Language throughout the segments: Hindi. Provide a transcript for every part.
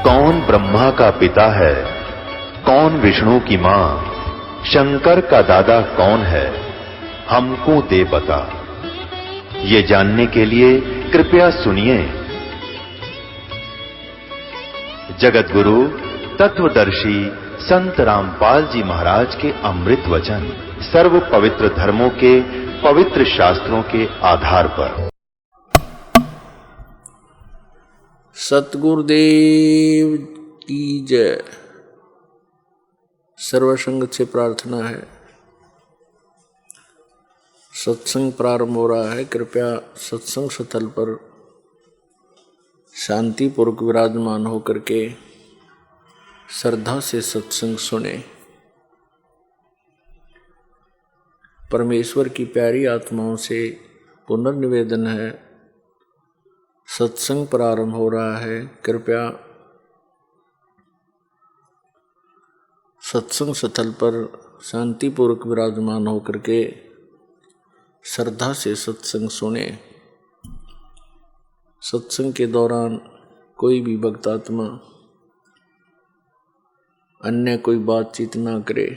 कौन ब्रह्मा का पिता है, कौन विष्णु की मां, शंकर का दादा कौन है, हमको दे बता। ये जानने के लिए कृपया सुनिए। जगत गुरु तत्वदर्शी संत रामपाल जी महाराज के अमृत वचन सर्व पवित्र धर्मों के पवित्र शास्त्रों के आधार पर। सतगुरुदेव की जय। सर्वसंगत से प्रार्थना है, सत्संग प्रारंभ हो रहा है। कृपया सत्संग स्थल पर शांतिपूर्वक विराजमान होकर के श्रद्धा से सत्संग सुने। परमेश्वर की प्यारी आत्माओं से पुनर्निवेदन है, सत्संग प्रारंभ हो रहा है। कृपया सत्संग स्थल पर शांतिपूर्वक विराजमान होकर के श्रद्धा से सत्संग सुने। सत्संग के दौरान कोई भी भक्तात्मा अन्य कोई बातचीत ना करे,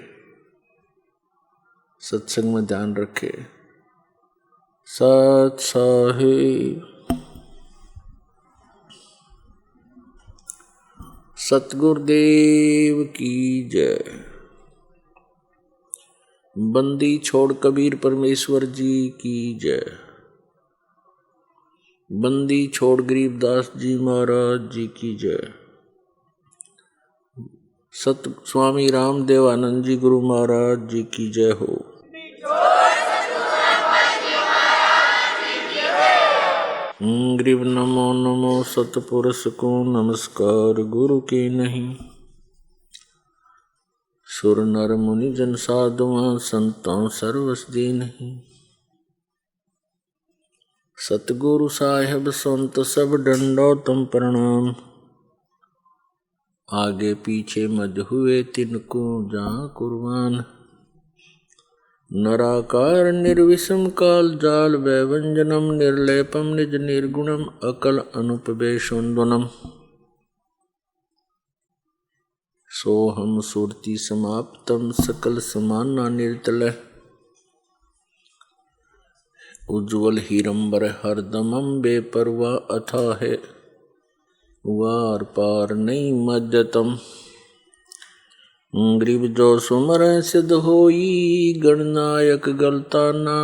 सत्संग में ध्यान रखे। सत साहिब। सतगुरुदेव की जय। बंदी छोड़ कबीर परमेश्वर जी की जय। बंदी छोड़ गरीबदास जी महाराज जी की जय। सत स्वामी रामदेवानंद जी गुरु महाराज जी की जय हो। ग्रीव नमो नमो सतपुरुष को नमस्कार गुरु के नहीं। सुर नर मुनि जन साधुआं संतों सर्वस दी नहीं। सतगुरु साहेब संत सब डंडो तुम प्रणाम। आगे पीछे मज हुए तिनको जहाँ कुर्बान। नराकार निर्विषम काल जाल वैवंजनम निर्लेपम निज निर्गुणम अकल अनुपवेशोन्दनम। सोहम सुरति समाप्तम सकल समाना निर्तल। उज्ज्वल हीरंबर हरदमम बेपरवा अथा है वार पार नहीं मज्जतम। ग्रीव जो सुमर सिद्ध होई गणनायक गलता ना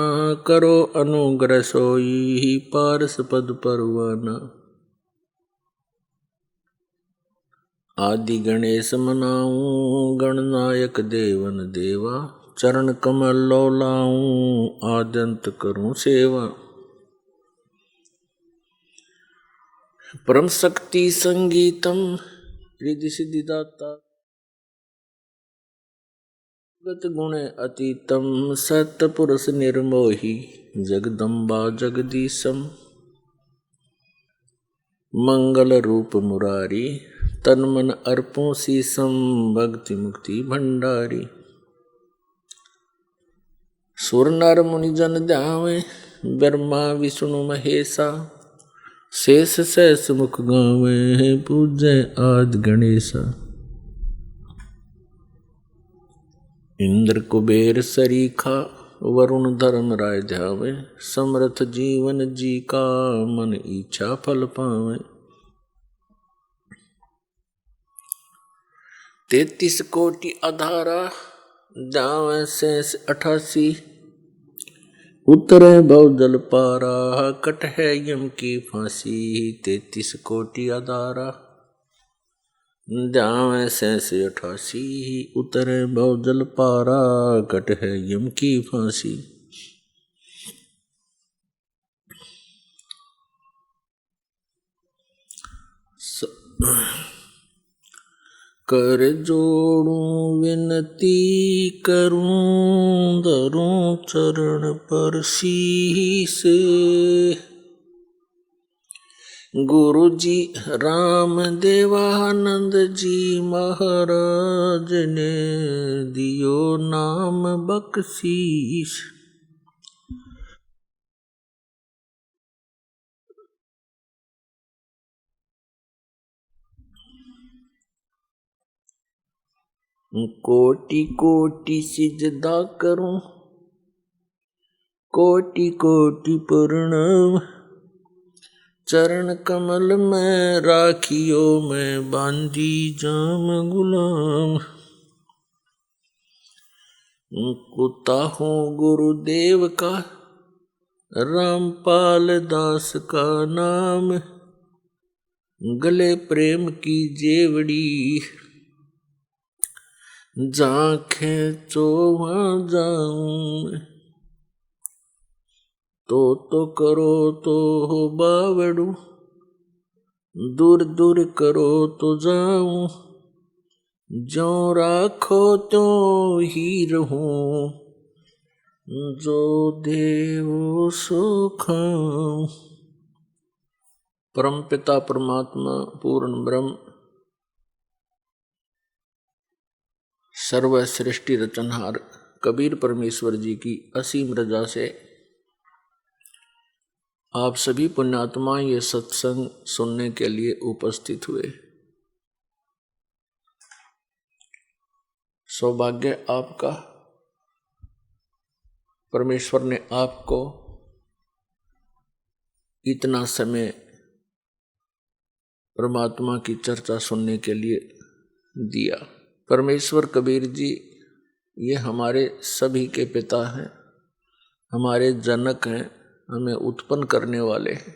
करो अनुग्रह सोई पारस पद परवाना। आदि गणेश मनाऊं गणनायक देवन देवा। चरण कमल लो लाऊं आद्यंत करूं सेवा। परम शक्ति संगीतम रिद्धि सिद्धि दाता। जगत गुण अतीतम सतपुरुष निर्मोही जगदम्बा जगदीशम। मंगल रूप मुरारी तन मन अर्पों शीसम। भक्ति मुक्ति भंडारी सुर नर मुनि जन ध्यावे ब्रह्मा विष्णु महेशा। शेष सहस मुख गावे पूजय आदि गणेशा। इंद्र कुबेर सरीखा वरुण धर्म राय ध्यावे। समर्थ जीवन जी का मन इच्छा फल पावे। 33 कोटि अधारा जावे शेष 88। उतरे भव जल पारा कट है यम की फांसी। 33 कोटि अधारा जावे शेष 88। उतरे भव जल पारा कट है यम की फांसी। कर जोड़ूं विनती करूं धरूं चरण पर शीस। गुरु जी राम देवानंद जी महाराज ने दियो नाम बख्शीश। कोटि कोटि सिजदा करूं, कोटि कोटि प्रणाम, चरण कमल में राखियो मैं बांधी जाम गुलाम। कुत्ता हूँ गुरुदेव का, रामपाल दास का नाम, गले प्रेम की जेवड़ी, जहाँ खेचो वहाँ जाऊं। तो करो तो हो बावड़ू, दूर दूर करो तो जाऊं, जो राखो तो ही रहूं, जो देवो सो खाऊं। परम पिता परमात्मा पूर्ण ब्रह्म सर्व सृष्टि रचनहार कबीर परमेश्वर जी की असीम रजा से आप सभी पुण्यात्मा ये सत्संग सुनने के लिए उपस्थित हुए। सौभाग्य आपका, परमेश्वर ने आपको इतना समय परमात्मा की चर्चा सुनने के लिए दिया। परमेश्वर कबीर जी ये हमारे सभी के पिता हैं, हमारे जनक हैं, हमें उत्पन्न करने वाले हैं।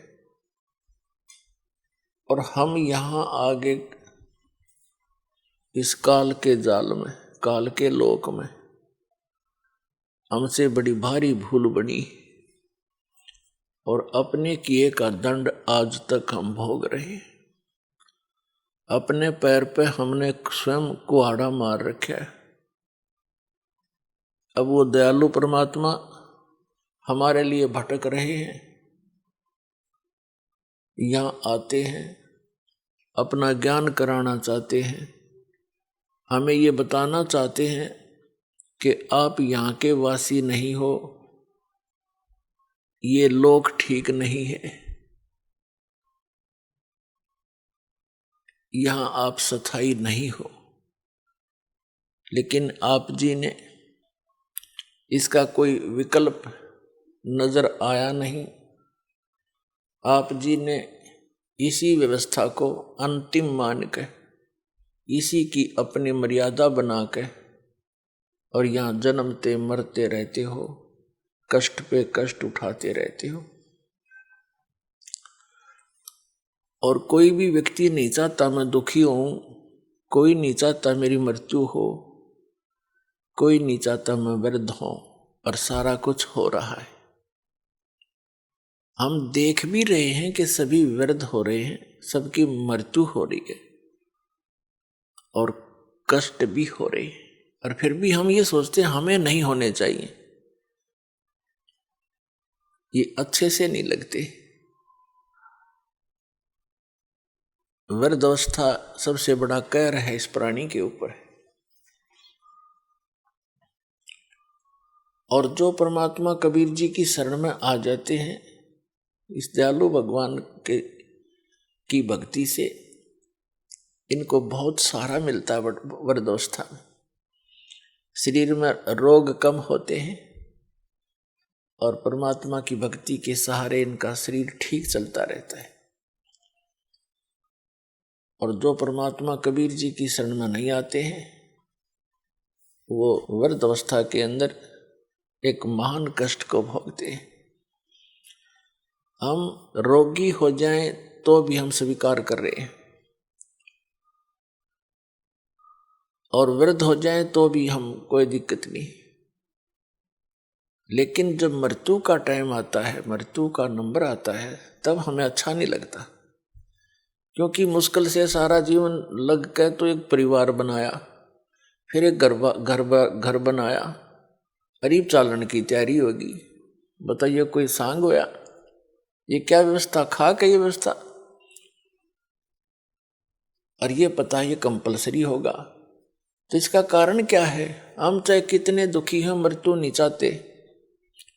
और हम यहाँ आगे इस काल के जाल में, काल के लोक में हमसे बड़ी भारी भूल बनी और अपने किए का दंड आज तक हम भोग रहे हैं। अपने पैर पे हमने स्वयं कुहाड़ा मार रखा है। अब वो दयालु परमात्मा हमारे लिए भटक रहे हैं, यहाँ आते हैं, अपना ज्ञान कराना चाहते हैं, हमें ये बताना चाहते हैं कि आप यहाँ के वासी नहीं हो, ये लोक ठीक नहीं है, यहाँ आप स्थायी नहीं हो। लेकिन आप जी ने इसका कोई विकल्प नजर आया नहीं। आप जी ने इसी व्यवस्था को अंतिम मान के, इसी की अपनी मर्यादा बना के और यहाँ जन्मते मरते रहते हो, कष्ट पे कष्ट उठाते रहते हो। और कोई भी व्यक्ति नहीं चाहता मैं दुखी हूं, कोई नहीं चाहता मेरी मृत्यु हो, कोई नहीं चाहता मैं वृद्ध हूं, और सारा कुछ हो रहा है। हम देख भी रहे हैं कि सभी वृद्ध हो रहे हैं, सबकी मृत्यु हो रही है और कष्ट भी हो रहे हैं, और फिर भी हम ये सोचते हैं हमें नहीं होने चाहिए। ये अच्छे से नहीं लगते। वृद्धावस्था सबसे बड़ा कहर है इस प्राणी के ऊपर। और जो परमात्मा कबीर जी की शरण में आ जाते हैं, इस दयालु भगवान के की भक्ति से इनको बहुत सहारा मिलता है। वृद्धावस्था में शरीर में रोग कम होते हैं और परमात्मा की भक्ति के सहारे इनका शरीर ठीक चलता रहता है। और जो परमात्मा कबीर जी की शरण में नहीं आते हैं, वो वृद्धावस्था के अंदर एक महान कष्ट को भोगते हैं। हम रोगी हो जाएं तो भी हम स्वीकार कर रहे हैं, और वृद्ध हो जाएं तो भी हम कोई दिक्कत नहीं। लेकिन जब मृत्यु का टाइम आता है, मृत्यु का नंबर आता है, तब हमें अच्छा नहीं लगता। क्योंकि मुश्किल से सारा जीवन लग के तो एक परिवार बनाया, फिर एक घर बनाया, करीब चालन की तैयारी होगी। बताइए कोई सांग होया? ये क्या व्यवस्था, खा के ये व्यवस्था। और ये पता है ये कंपलसरी होगा। तो इसका कारण क्या है? हम चाहे कितने दुखी हैं, मृत्यु नहीं चाहते।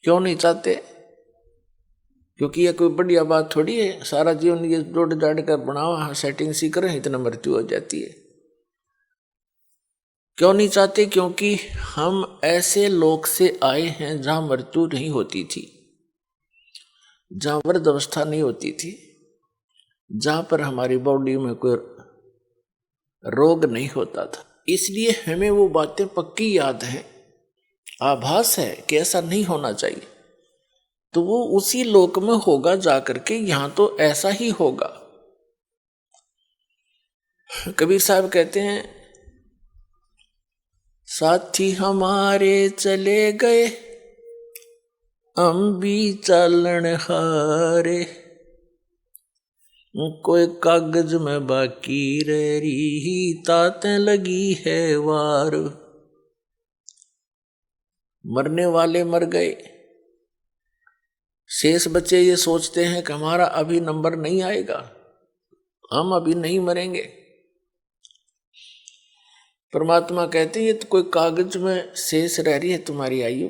क्यों नहीं चाहते? क्योंकि ये कोई बढ़िया बात थोड़ी है, सारा जीवन ये जोड़ जाड़ कर बनावा सेटिंग सी करें, इतना मृत्यु हो जाती है। क्यों नहीं चाहते? क्योंकि हम ऐसे लोक से आए हैं जहां मृत्यु नहीं होती थी, जहां वृद्ध अवस्था नहीं होती थी, जहां पर हमारी बॉडी में कोई रोग नहीं होता था। इसलिए हमें वो बातें पक्की याद हैं, आभास है कि ऐसा नहीं होना चाहिए। तो वो उसी लोक में होगा जाकर के, यहां तो ऐसा ही होगा। कबीर साहब कहते हैं, साथी हमारे चले गए हम भी चालन हारे, कोई कागज में बाकी रह रही तातें लगी है वार। मरने वाले मर गए, शेष बच्चे ये सोचते हैं कि हमारा अभी नंबर नहीं आएगा, हम अभी नहीं मरेंगे। परमात्मा कहते हैं ये तो कोई कागज में शेष रह रही है तुम्हारी आयु,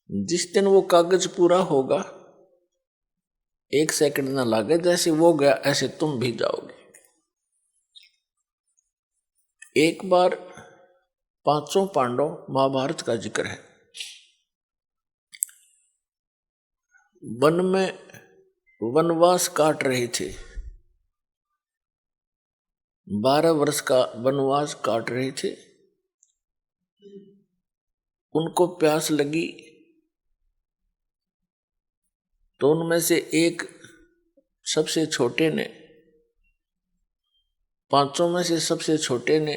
जिस दिन वो कागज पूरा होगा 1 सेकंड ना लागे, जैसे वो गया ऐसे तुम भी जाओगे। एक बार 5 पांडव, महाभारत का जिक्र है, वन में वनवास काट रहे थे, 12 वर्ष का वनवास काट रहे थे। उनको प्यास लगी तो उनमें से एक सबसे छोटे ने, 5 में से सबसे छोटे ने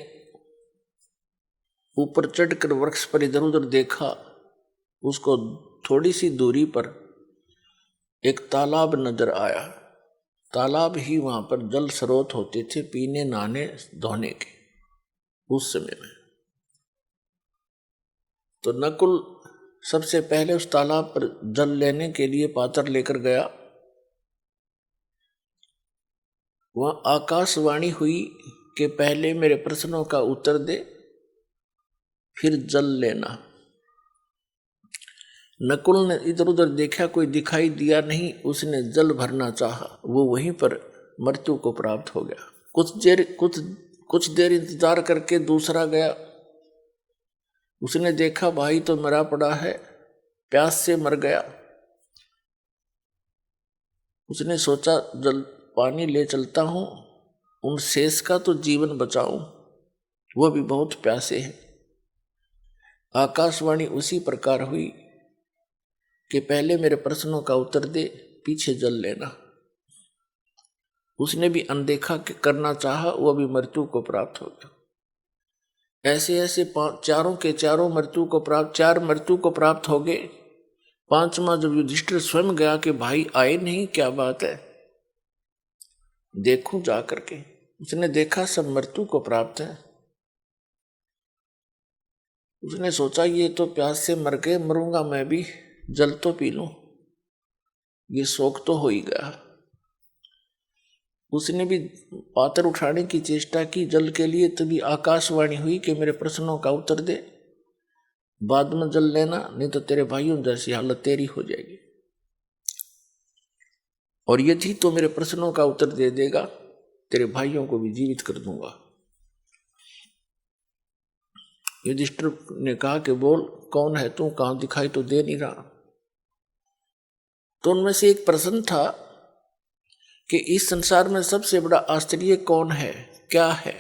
ऊपर चढ़कर वृक्ष पर इधर उधर देखा। उसको थोड़ी सी दूरी पर एक तालाब नजर आया। तालाब ही वहां पर जल स्रोत होते थे पीने, नहाने, धोने के उस समय में। तो नकुल सबसे पहले उस तालाब पर जल लेने के लिए पात्र लेकर गया। वहां आकाशवाणी हुई कि पहले मेरे प्रश्नों का उत्तर दे, फिर जल लेना। नकुल ने इधर उधर देखा, कोई दिखाई दिया नहीं। उसने जल भरना चाहा, वो वहीं पर मृत्यु को प्राप्त हो गया। कुछ देर इंतजार करके दूसरा गया। उसने देखा भाई तो मरा पड़ा है, प्यास से मर गया। उसने सोचा जल पानी ले चलता हूं, उन शेष का तो जीवन बचाऊं, वह भी बहुत प्यासे हैं। आकाशवाणी उसी प्रकार हुई कि पहले मेरे प्रश्नों का उत्तर दे, पीछे जल लेना। उसने भी अनदेखा करना चाहा, वह भी मृत्यु को प्राप्त हो गया। ऐसे ऐसे चारों के चारों मृत्यु को प्राप्त, 4 मृत्यु को प्राप्त हो गए। 5वां जब युधिष्ठिर स्वयं गया कि भाई आए नहीं, क्या बात है, देखूं जा करके। उसने देखा सब मृत्यु को प्राप्त है। उसने सोचा ये तो प्यास से मर गए, मरूंगा मैं भी, जल तो पी लूं, ये शौक तो हो ही गया। उसने भी पात्र उठाने की चेष्टा की जल के लिए, तभी आकाशवाणी हुई कि मेरे प्रश्नों का उत्तर दे, बाद में जल लेना, नहीं तो तेरे भाइयों जैसी हालत तेरी हो जाएगी। और यदि तो मेरे प्रश्नों का उत्तर दे देगा, तेरे भाइयों को भी जीवित कर दूंगा। युधिष्ठिर ने कहा कि बोल कौन है तू, कहां दिखाई तो दे नहीं रहा। तो उनमें से एक प्रश्न था कि इस संसार में सबसे बड़ा आश्चर्य कौन है, क्या है?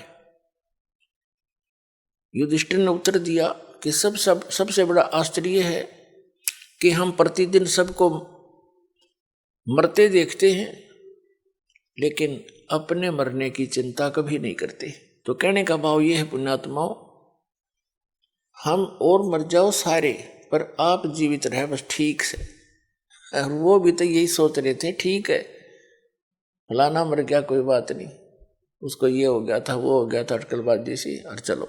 युधिष्ठिर ने उत्तर दिया कि सबसे बड़ा आश्चर्य है कि हम प्रतिदिन सबको मरते देखते हैं, लेकिन अपने मरने की चिंता कभी नहीं करते। तो कहने का भाव यह है पुण्यात्माओं, हम और मर जाओ सारे, पर आप जीवित रहे बस ठीक से। और वो भी तो यही सोच रहे थे, ठीक है फलाना मर गया कोई बात नहीं, उसको ये हो गया था, वो हो गया था, अटकलबाजी सी, और चलो।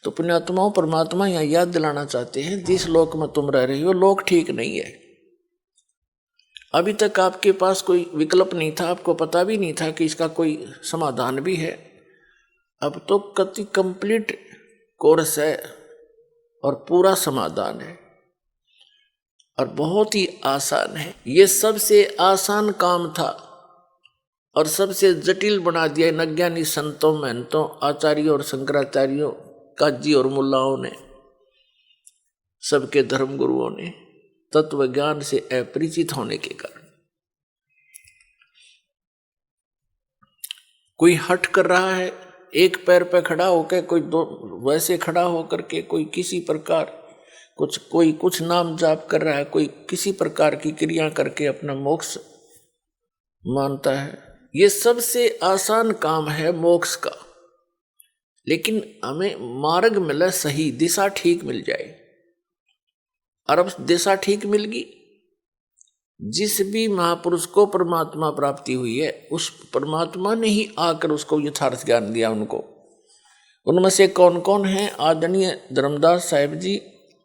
तो पुण्यात्माओं, परमात्मा यहाँ याद दिलाना चाहते हैं, जिस लोक में तुम रह रही हो लोक ठीक नहीं है। अभी तक आपके पास कोई विकल्प नहीं था, आपको पता भी नहीं था कि इसका कोई समाधान भी है। अब तो कति कंप्लीट कोर्स है और पूरा समाधान है, और बहुत ही आसान है। ये सबसे आसान काम था और सबसे जटिल बना दिया इन अज्ञानी संतों, महंतों, आचार्यों और शंकराचार्यों काजी और मुल्लाओं ने, सबके धर्म गुरुओं ने तत्व ज्ञान से अपरिचित होने के कारण कोई हट कर रहा है, एक पैर पे खड़ा होकर, कोई दो वैसे खड़ा होकर के, कोई किसी प्रकार कोई कुछ नाम जाप कर रहा है, कोई किसी प्रकार की क्रिया करके अपना मोक्ष मानता है। ये सबसे आसान काम है मोक्ष का, लेकिन हमें मार्ग मिले, सही दिशा ठीक मिल जाए। और अब दिशा ठीक मिल गई, जिस भी महापुरुष को परमात्मा प्राप्ति हुई है उस परमात्मा ने ही आकर उसको यथार्थ ज्ञान दिया उनको। उनमें से कौन कौन हैं? आदरणीय धर्मदास साहिब जी,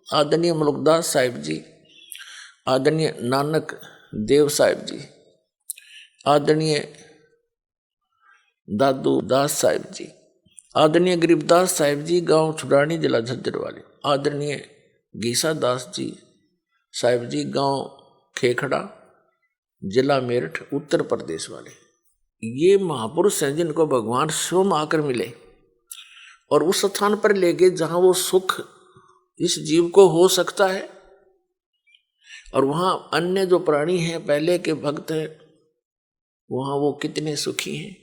आदरणीय मुल्कदास साहिब जी, आदरणीय नानक देव साहिब जी, आदरणीय दादू दास साहिब जी, आदरणीय गरीबदास साहिब जी, गांव छुड़ानी, जिला झज्जर वाले, आदरणीय गीसा दास जी साहिब जी, गांव खेखड़ा, जिला मेरठ, उत्तर प्रदेश वाले। ये महापुरुष हैं जिनको भगवान स्वयं आकर मिले और उस स्थान पर ले गए जहां वो सुख इस जीव को हो सकता है। और वहां अन्य जो प्राणी हैं, पहले के भक्त हैं, वहां वो कितने सुखी हैं।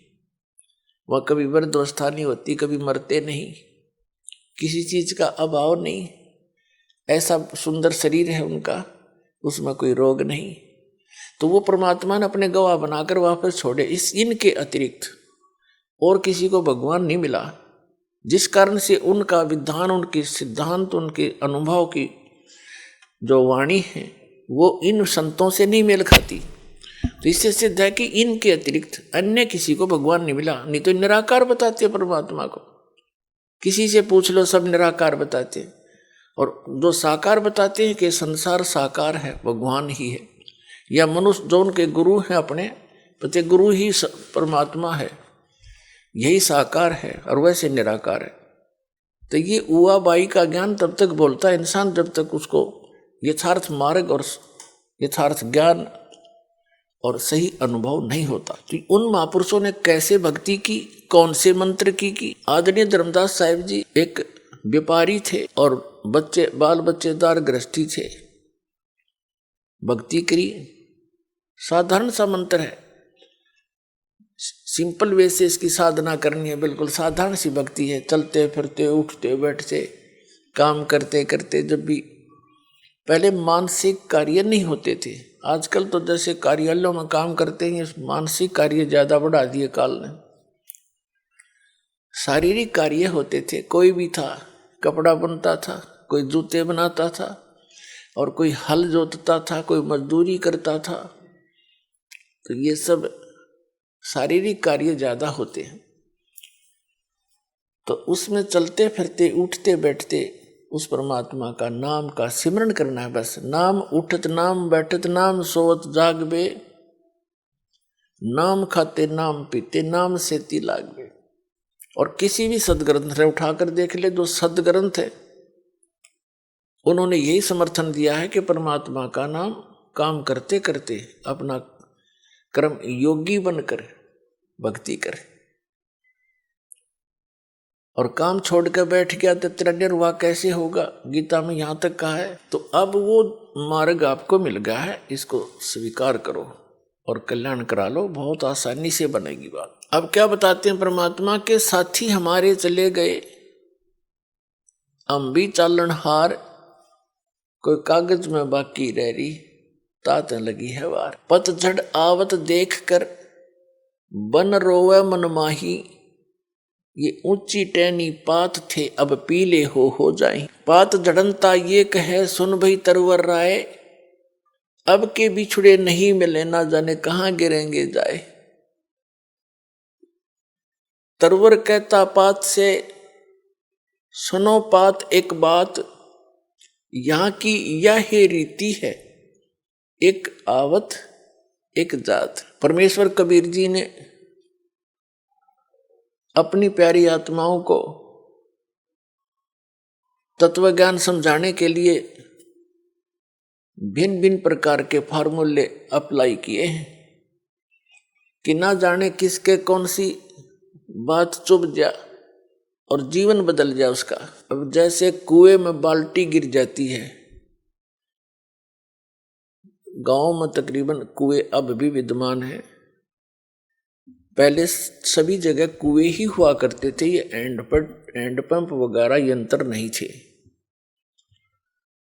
वह कभी वृद्धावस्था नहीं होती, कभी मरते नहीं, किसी चीज का अभाव नहीं, ऐसा सुंदर शरीर है उनका, उसमें कोई रोग नहीं। तो वो परमात्मा ने अपने गवाह बनाकर वापस छोड़े। इनके अतिरिक्त और किसी को भगवान नहीं मिला, जिस कारण से उनका विधान, उनके सिद्धांत, उनके अनुभव की जो वाणी है वो इन संतों से नहीं मेल खाती। तो इससे सिद्ध है कि इनके अतिरिक्त अन्य किसी को भगवान नहीं मिला। नहीं तो निराकार बताते परमात्मा को, किसी से पूछ लो सब निराकार बताते हैं। और जो साकार बताते हैं कि संसार साकार है, भगवान ही है, या मनुष्य जो उनके गुरु हैं अपने पति गुरु ही परमात्मा है, यही साकार है और वैसे निराकार है। तो ये उआ बाई का ज्ञान तब तक बोलता है इंसान जब तक उसको यथार्थ मार्ग और यथार्थ ज्ञान और सही अनुभव नहीं होता। तो उन महापुरुषों ने कैसे भक्ति की, कौन से मंत्र की? आदरणीय धर्मदास साहिब जी एक व्यापारी थे और बाल बच्चेदार गृहस्थी थे। भक्ति करी, साधारण सा मंत्र है, सिंपल वे से इसकी साधना करनी है, बिल्कुल साधारण सी भक्ति है। चलते फिरते, उठते बैठते, काम करते करते, जब भी पहले मानसिक कार्य नहीं होते थे, आजकल तो जैसे कार्यालयों में काम करते हैं, मानसिक कार्य ज्यादा बढ़ा दिए काल ने। शारीरिक कार्य होते थे, कोई भी था, कपड़ा बनता था, कोई जूते बनाता था, और कोई हल जोतता था, कोई मजदूरी करता था। तो ये सब शारीरिक कार्य ज्यादा होते हैं। तो उसमें चलते फिरते, उठते बैठते उस परमात्मा का नाम का सिमरण करना है बस। नाम उठत नाम बैठत नाम सोवत जागबे, नाम खाते नाम पीते नाम सेती लागबे। और किसी भी सदग्रंथ ने उठाकर देख ले, जो सदग्रंथ है उन्होंने यही समर्थन दिया है कि परमात्मा का नाम काम करते करते अपना कर्म योगी बनकर भक्ति करे। और काम छोड़ कर बैठ गया तो तेरा निर्वाह कैसे होगा, गीता में यहां तक कहा है। तो अब वो मार्ग आपको मिल गया है, इसको स्वीकार करो और कल्याण करा लो, बहुत आसानी से बनेगी बात। अब क्या बताते हैं परमात्मा के साथी हमारे चले गए, हम भी चालन हार, कोई कागज में बाकी रह रही, तात लगी है वार। पतझड़ आवत देख कर बन रोवे मन माही, ये ऊंची टहनी पात थे अब पीले हो जाए। पात झड़नता ये कहे सुन भई तरवर राय, अब के बिछुड़े नहीं मिले ना जाने कहां गिरेंगे जाए। तरवर कहता पात से सुनो पात एक बात, यहां की यह रीति है एक आवत एक जात। परमेश्वर कबीर जी ने अपनी प्यारी आत्माओं को तत्व ज्ञान समझाने के लिए भिन्न भिन्न प्रकार के फार्मूले अप्लाई किए हैं कि ना जाने किसके कौन सी बात चुभ जा, और जीवन बदल जाए उसका। अब जैसे कुएं में बाल्टी गिर जाती है, गांव में तकरीबन कुएं अब भी विद्यमान है। पहले सभी जगह कुएं ही हुआ करते थे, ये हैंडपंप वगैरह यंत्र नहीं थे,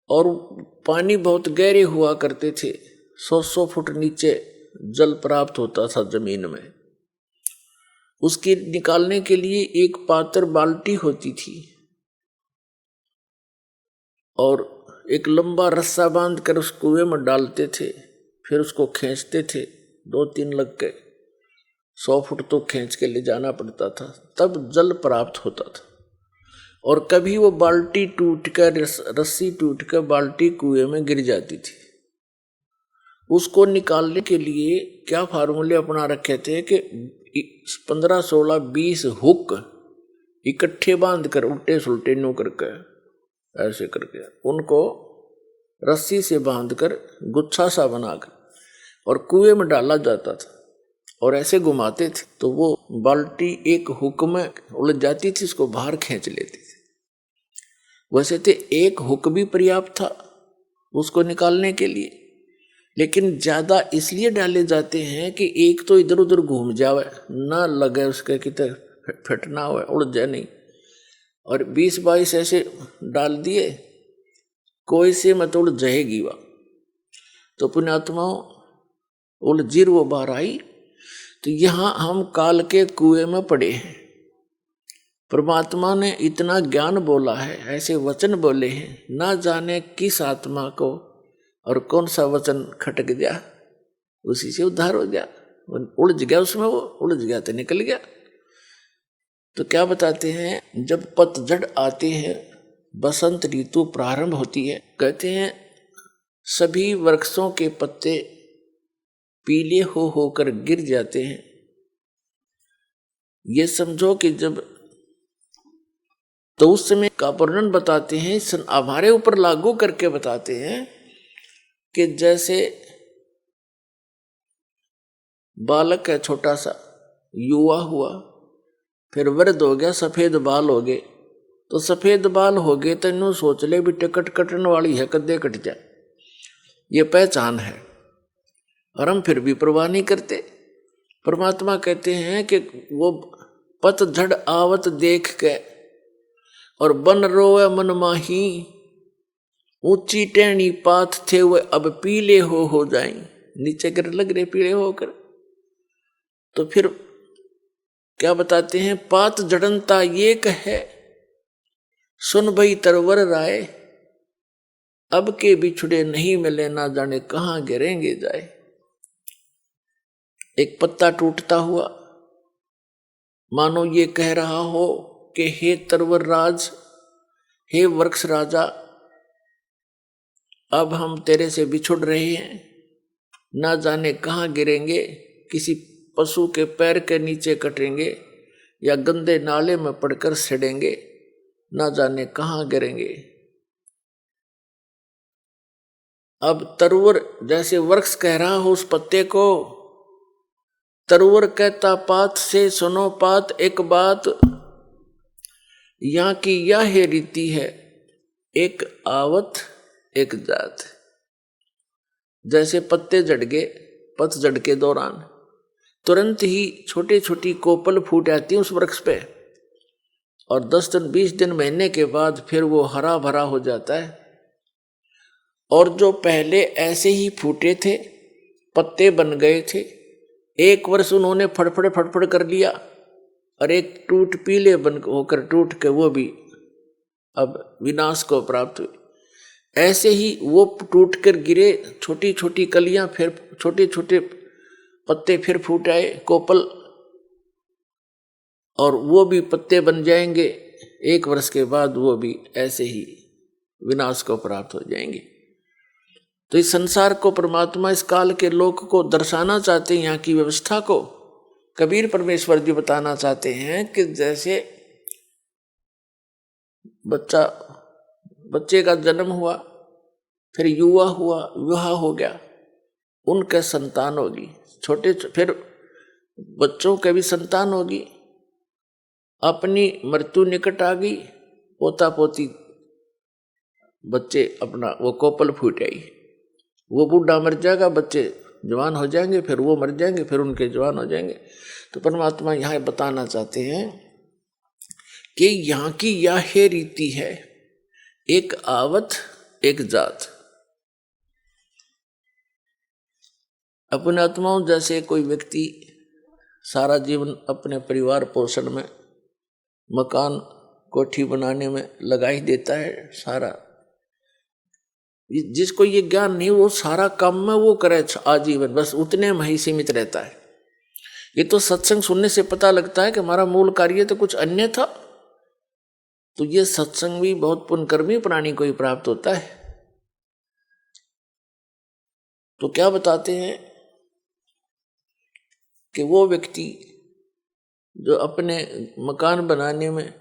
और पानी बहुत गहरे हुआ करते थे। 100 फुट नीचे जल प्राप्त होता था जमीन में। उसके निकालने के लिए एक पात्र बाल्टी होती थी और एक लंबा रस्सा बांधकर उस कुएं में डालते थे, फिर उसको खींचते थे, 2-3 लग के 100 फुट तो खींच के ले जाना पड़ता था, तब जल प्राप्त होता था। और कभी वो बाल्टी टूट कर, रस्सी टूट कर बाल्टी कुएं में गिर जाती थी। उसको निकालने के लिए क्या फार्मूले अपना रखे थे कि 15, 16, 20 हुक इकट्ठे बांध कर उल्टे सुलटे नो करके ऐसे करके उनको रस्सी से बांधकर गुच्छा सा बनाकर और कुएं में डाला जाता था और ऐसे घुमाते थे तो वो बाल्टी एक हुक में उलझ जाती थी, इसको बाहर खींच लेते थे। वैसे तो एक हुक भी पर्याप्त था उसको निकालने के लिए, लेकिन ज्यादा इसलिए डाले जाते हैं कि एक तो इधर उधर घूम जावे, ना लगे उसके कितने फटना हुआ, उड़ जाए नहीं। और 20-22 ऐसे डाल दिए, कोई से मत उड़ जाएगी वह, तो पुण्यात्मा उलझीर वो बाहर आई। तो यहाँ हम काल के कुएं में पड़े हैं। परमात्मा ने इतना ज्ञान बोला है, ऐसे वचन बोले हैं, ना जाने किस आत्मा को और कौन सा वचन खटक गया, उसी से उद्धार हो गया। उलझ गया उसमें, वो उलझ गया तो निकल गया। तो क्या बताते हैं, जब पतझड़ आते हैं, बसंत ऋतु प्रारंभ होती है, कहते हैं सभी वृक्षों के पत्ते पीले होकर गिर जाते हैं। ये समझो कि जब, तो उस समय का वर्णन बताते हैं, हमारे ऊपर लागू करके बताते हैं कि जैसे बालक है छोटा सा, युवा हुआ, फिर वृद्ध हो गया, सफेद बाल हो गए। तो सफेद बाल हो गए तो इन्हों सोच ले भी टिकट कटने वाली है, कदे कट जाए, ये पहचान है, और हम फिर भी परवाह नहीं करते। परमात्मा कहते हैं कि वो पतझड़ आवत देख के और बन रोवे मन माही, ऊंची टेढ़ी पात थे वो अब पीले हो जाएं, नीचे गिर लग रहे पीले होकर। तो फिर क्या बताते हैं, पात जड़नता ये कहे, सुन भई तरवर राय, अब के बिछुड़े नहीं मिले, ना जाने कहां गिरेंगे जाए। एक पत्ता टूटता हुआ मानो ये कह रहा हो कि हे तरवर राज, हे वृक्ष राजा, अब हम तेरे से बिछुड़ रहे हैं, ना जाने कहां गिरेंगे, किसी पशु के पैर के नीचे कटेंगे या गंदे नाले में पड़कर सड़ेंगे, ना जाने कहां गिरेंगे। अब तरवर जैसे वृक्ष कह रहा हो उस पत्ते को, तरवर कहता पात से सुनो पात एक बात, यहाँ की यह रीति है, एक आवत एक जात। जैसे पत्ते झड़ गए पतझड़ के दौरान, तुरंत ही छोटी छोटी कोपल फूट आती है उस वृक्ष पे, और 10 दिन 20 दिन महीने के बाद फिर वो हरा भरा हो जाता है। और जो पहले ऐसे ही फूटे थे, पत्ते बन गए थे, एक वर्ष उन्होंने फड़फड़ कर लिया, और एक टूट पीले बन होकर टूट के वो भी अब विनाश को प्राप्त हुए। ऐसे ही वो टूट कर गिरे, छोटी छोटी कलियां, फिर छोटे छोटे पत्ते फिर फूट आए, कोपल, और वो भी पत्ते बन जाएंगे। 1 वर्ष के बाद वो भी ऐसे ही विनाश को प्राप्त हो जाएंगे। तो इस संसार को परमात्मा इस काल के लोक को दर्शाना चाहते हैं, यहाँ की व्यवस्था को कबीर परमेश्वर जी बताना चाहते हैं कि जैसे बच्चे का जन्म हुआ, फिर युवा हुआ, विवाह हो गया, उनके संतान होगी, छोटे फिर बच्चों के भी संतान होगी, अपनी मृत्यु निकट आ गई, पोता पोती बच्चे अपना वो कोपल फूट आई, वो बूढ़ा मर जाएगा, बच्चे जवान हो जाएंगे, फिर वो मर जाएंगे, फिर उनके जवान हो जाएंगे। तो परमात्मा यहाँ बताना चाहते हैं कि यहाँ की यह रीति है, एक आवत एक जात। अपने आत्माओं जैसे कोई व्यक्ति सारा जीवन अपने परिवार पोषण में, मकान कोठी बनाने में लगा ही देता है सारा, जिसको ये ज्ञान नहीं वो सारा काम में वो करे आजीवन, बस उतने में ही सीमित रहता है। ये तो सत्संग सुनने से पता लगता है कि हमारा मूल कार्य तो कुछ अन्य था। तो ये सत्संग भी बहुत पुण्यकर्मी प्राणी को ही प्राप्त होता है। तो क्या बताते हैं कि वो व्यक्ति जो अपने मकान बनाने में,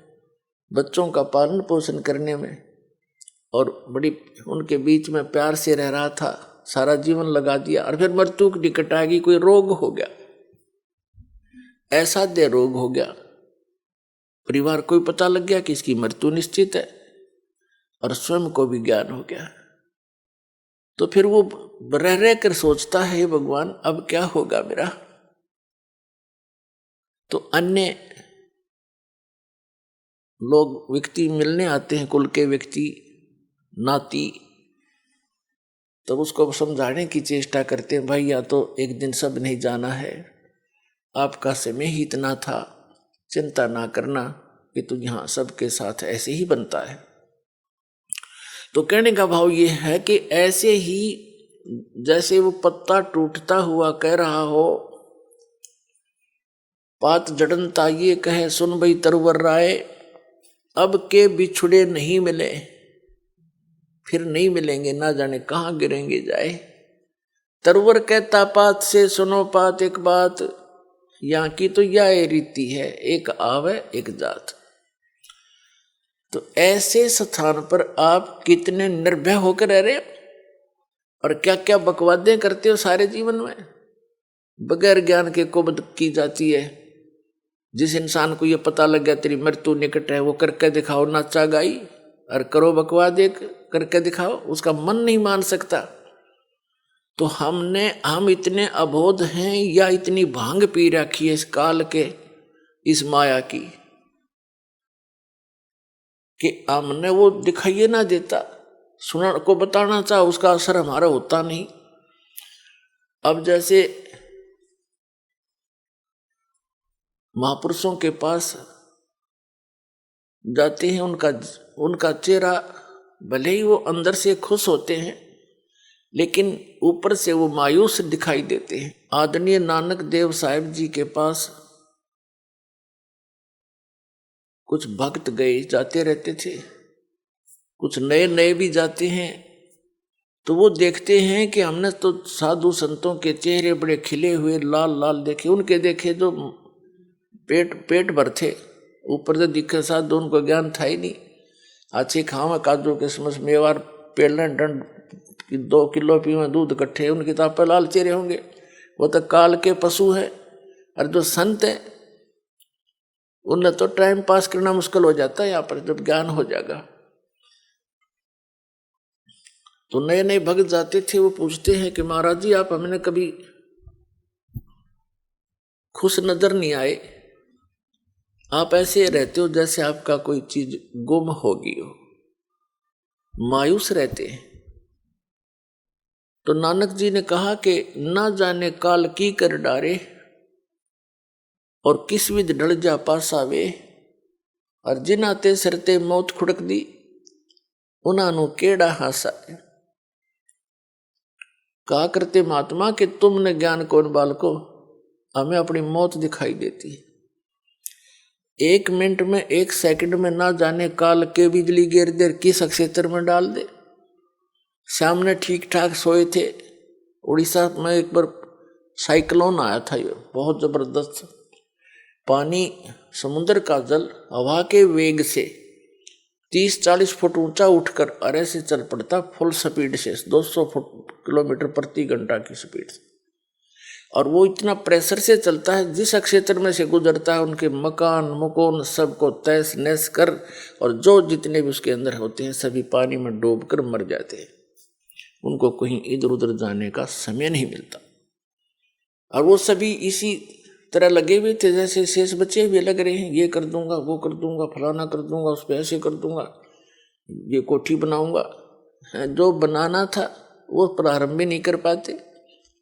बच्चों का पालन पोषण करने में और बड़ी उनके बीच में प्यार से रह रहा था, सारा जीवन लगा दिया, और फिर मृत्यु की निकट आ गई, कोई रोग हो गया, ऐसा दे रोग हो गया, परिवार को भी पता लग गया कि इसकी मृत्यु निश्चित है, और स्वयं को भी ज्ञान हो गया। तो फिर वो रह रह कर सोचता है, भगवान अब क्या होगा मेरा। तो अन्य लोग व्यक्ति मिलने आते हैं, कुल के व्यक्ति, नाती, तो उसको समझाने की चेष्टा करते हैं, भाई या तो एक दिन सब नहीं जाना है, आपका समय ही इतना था, चिंता ना करना कि तू यहाँ सबके साथ ऐसे ही बनता है। तो कहने का भाव ये है कि ऐसे ही जैसे वो पत्ता टूटता हुआ कह रहा हो, पात जड़नता ये कहे सुन भई तरवर राय, अब के बिछुड़े नहीं मिले, फिर नहीं मिलेंगे, ना जाने कहाँ गिरेंगे जाए। तरवर कहता पात से सुनो पात एक बात, यहाँ की तो यह रीति है, एक आवे एक जात। तो ऐसे स्थान पर आप कितने निर्भय होकर रह रहे हो और क्या क्या बकवादें करते हो सारे जीवन में, बगैर ज्ञान के कुबद की जाती है। जिस इंसान को ये पता लग गया तेरी मृत्यु निकट है, वो करके दिखाओ नाचा गाई, और करो बकवाद एक करके दिखाओ, उसका मन नहीं मान सकता। तो हम इतने अबोध हैं या इतनी भांग पी रखी है इस काल के, इस माया की, कि हमने वो दिखाइए ना देता, सुना को बताना चाह, उसका असर हमारा होता नहीं। अब जैसे महापुरुषों के पास जाते हैं, उनका चेहरा भले ही वो अंदर से खुश होते हैं, लेकिन ऊपर से वो मायूस दिखाई देते हैं। आदरणीय नानक देव साहिब जी के पास कुछ भक्त गए जाते रहते थे, कुछ नए नए भी जाते हैं, तो वो देखते हैं कि हमने तो साधु संतों के चेहरे बड़े खिले हुए लाल लाल देखे, उनके देखे जो पेट भर थे, ऊपर से दिखे साथ दो, उनको ज्ञान था ही नहीं। अच्छी खावा काजू किस्मस मेवार पेलन डंड 2 किलो पीवा दूध इकट्ठे, उनके तो आप लाल चेहरे होंगे, वो तो काल के पशु है। और जो संत है उन्हें तो टाइम पास करना मुश्किल हो जाता है, यहाँ पर जब ज्ञान हो जाएगा। तो नए नए भक्त जाते थे, वो पूछते हैं कि महाराज जी आप हमने कभी खुश नजर नहीं आए, आप ऐसे रहते हो जैसे आपका कोई चीज गुम हो गई हो, मायूस रहते हैं। तो नानक जी ने कहा कि ना जाने काल की कर डारे, और किस विध डल जा पासावे, और जिनाते सरते मौत खुड़क दी, उन्होंने केड़ा हासा। कहा करते महात्मा कि तुमने ज्ञान कौन बालको, हमें अपनी मौत दिखाई देती है। 1 मिनट में 1 सेकंड में ना जाने काल के बिजली गिर देर किस क्षेत्र में डाल दे। सामने ठीक ठाक सोए थे, उड़ीसा में एक बार साइक्लोन आया था, ये बहुत जबरदस्त। पानी, समुद्र का जल हवा के वेग से 30-40 फुट ऊंचा उठकर अरे से चल पड़ता, फुल स्पीड से 200 किलोमीटर प्रति घंटा की स्पीड से, और वो इतना प्रेशर से चलता है, जिस क्षेत्र में से गुजरता है उनके मकान मकान सबको तहस नहस कर, और जो जितने भी उसके अंदर होते हैं सभी पानी में डूबकर मर जाते हैं। उनको कहीं इधर उधर जाने का समय नहीं मिलता। और वो सभी इसी तरह लगे हुए थे जैसे शेष बच्चे भी लग रहे हैं, ये कर दूंगा वो कर दूंगा फलाना कर दूंगा उस पर ऐसे कर दूंगा, ये कोठी बनाऊंगा। जो बनाना था वो प्रारंभ भी नहीं कर पाते।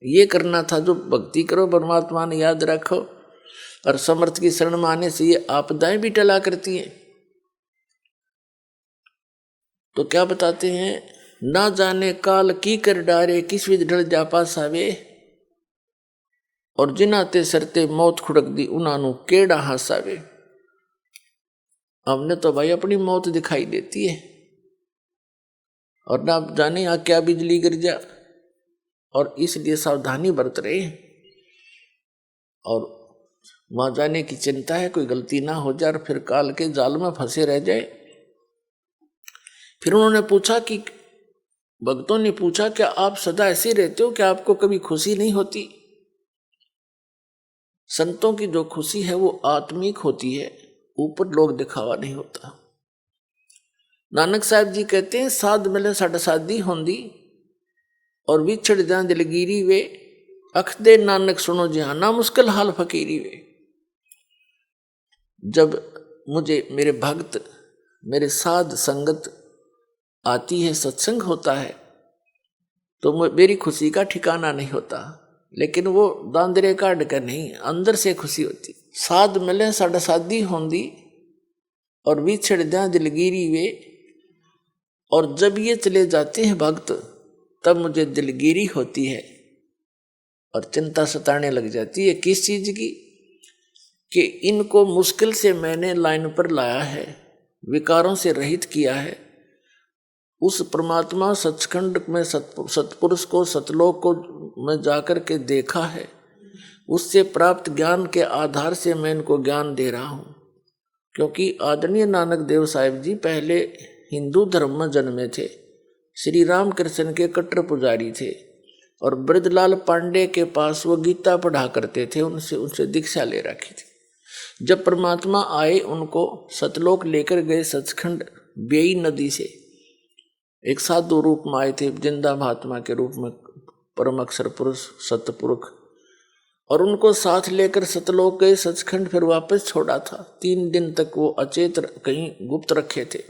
ये करना था जो भक्ति करो, परमात्मा ने याद रखो, और समर्थ की शरण में आने से ये आपदाएं भी टला करती हैं। तो क्या बताते हैं, ना जाने काल की कर डारे, किस विध ढल जा पासावे, और जिनाते सरते मौत खुड़क दी उन्हानू केड़ा हासावे। हमने तो भाई अपनी मौत दिखाई देती है, और ना जाने यहाँ क्या बिजली गिर जा, और इसलिए सावधानी बरत रहे हैं। और वहां जाने की चिंता है कोई गलती ना हो जाए और फिर काल के जाल में फंसे रह जाए। फिर उन्होंने पूछा कि भक्तों ने पूछा, क्या आप सदा ऐसे रहते हो, क्या आपको कभी खुशी नहीं होती? संतों की जो खुशी है वो आत्मिक होती है, ऊपर लोग दिखावा नहीं होता। नानक साहब जी कहते हैं, साध मिले साढ़ा साधी होंदी, और विछड़ जा दिलगिरी वे, अख दे नानक सुनो जहाना मुश्किल हाल फकीरी वे। जब मुझे मेरे भक्त मेरे साध संगत आती है, सत्संग होता है, तो मेरी खुशी का ठिकाना नहीं होता। लेकिन वो दांदरे काट कर नहीं, अंदर से खुशी होती। साध मिले साढ़ा साधी होंदी, और विछड़ जा दिलगिरी वे, और जब ये चले जाते हैं भक्त, तब मुझे दिलगिरी होती है और चिंता सताने लग जाती है। किस चीज की? कि इनको मुश्किल से मैंने लाइन पर लाया है, विकारों से रहित किया है। उस परमात्मा सचखंड में सतपुरुष को सतलोक को मैं जाकर के देखा है, उससे प्राप्त ज्ञान के आधार से मैं इनको ज्ञान दे रहा हूँ। क्योंकि आदरणीय नानक देव साहिब जी पहले हिंदू धर्म में जन्मे थे, श्री राम कृष्ण के कट्टर पुजारी थे, और ब्रजलाल पांडे के पास वो गीता पढ़ा करते थे, उनसे दीक्षा ले रखी थी। जब परमात्मा आए, उनको सतलोक लेकर गए सचखंड बेई नदी से, एक साधु रूप में आए थे, जिंदा महात्मा के रूप में, परम अक्षर पुरुष सतपुरुष, और उनको साथ लेकर सतलोक गए सचखंड, फिर वापस छोड़ा था। 3 दिन तक वो अचेत कहीं गुप्त रखे थे,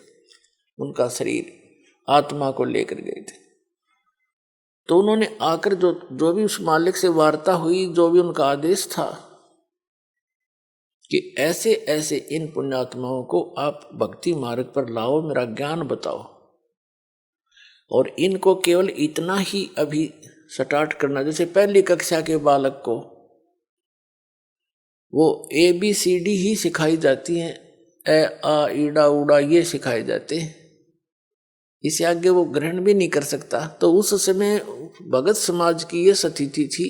उनका शरीर आत्मा को लेकर गए थे। तो उन्होंने आकर जो भी उस मालिक से वार्ता हुई, जो भी उनका आदेश था कि ऐसे ऐसे इन पुण्यात्माओं को आप भक्ति मार्ग पर लाओ, मेरा ज्ञान बताओ, और इनको केवल इतना ही अभी स्टार्ट करना, जैसे पहली कक्षा के बालक को वो ABCD ही सिखाई जाती है, ए आ ईड़ा उड़ा ये सिखाए जाते हैं, इसे आगे वो ग्रहण भी नहीं कर सकता। तो उस समय भगत समाज की ये स्थिति थी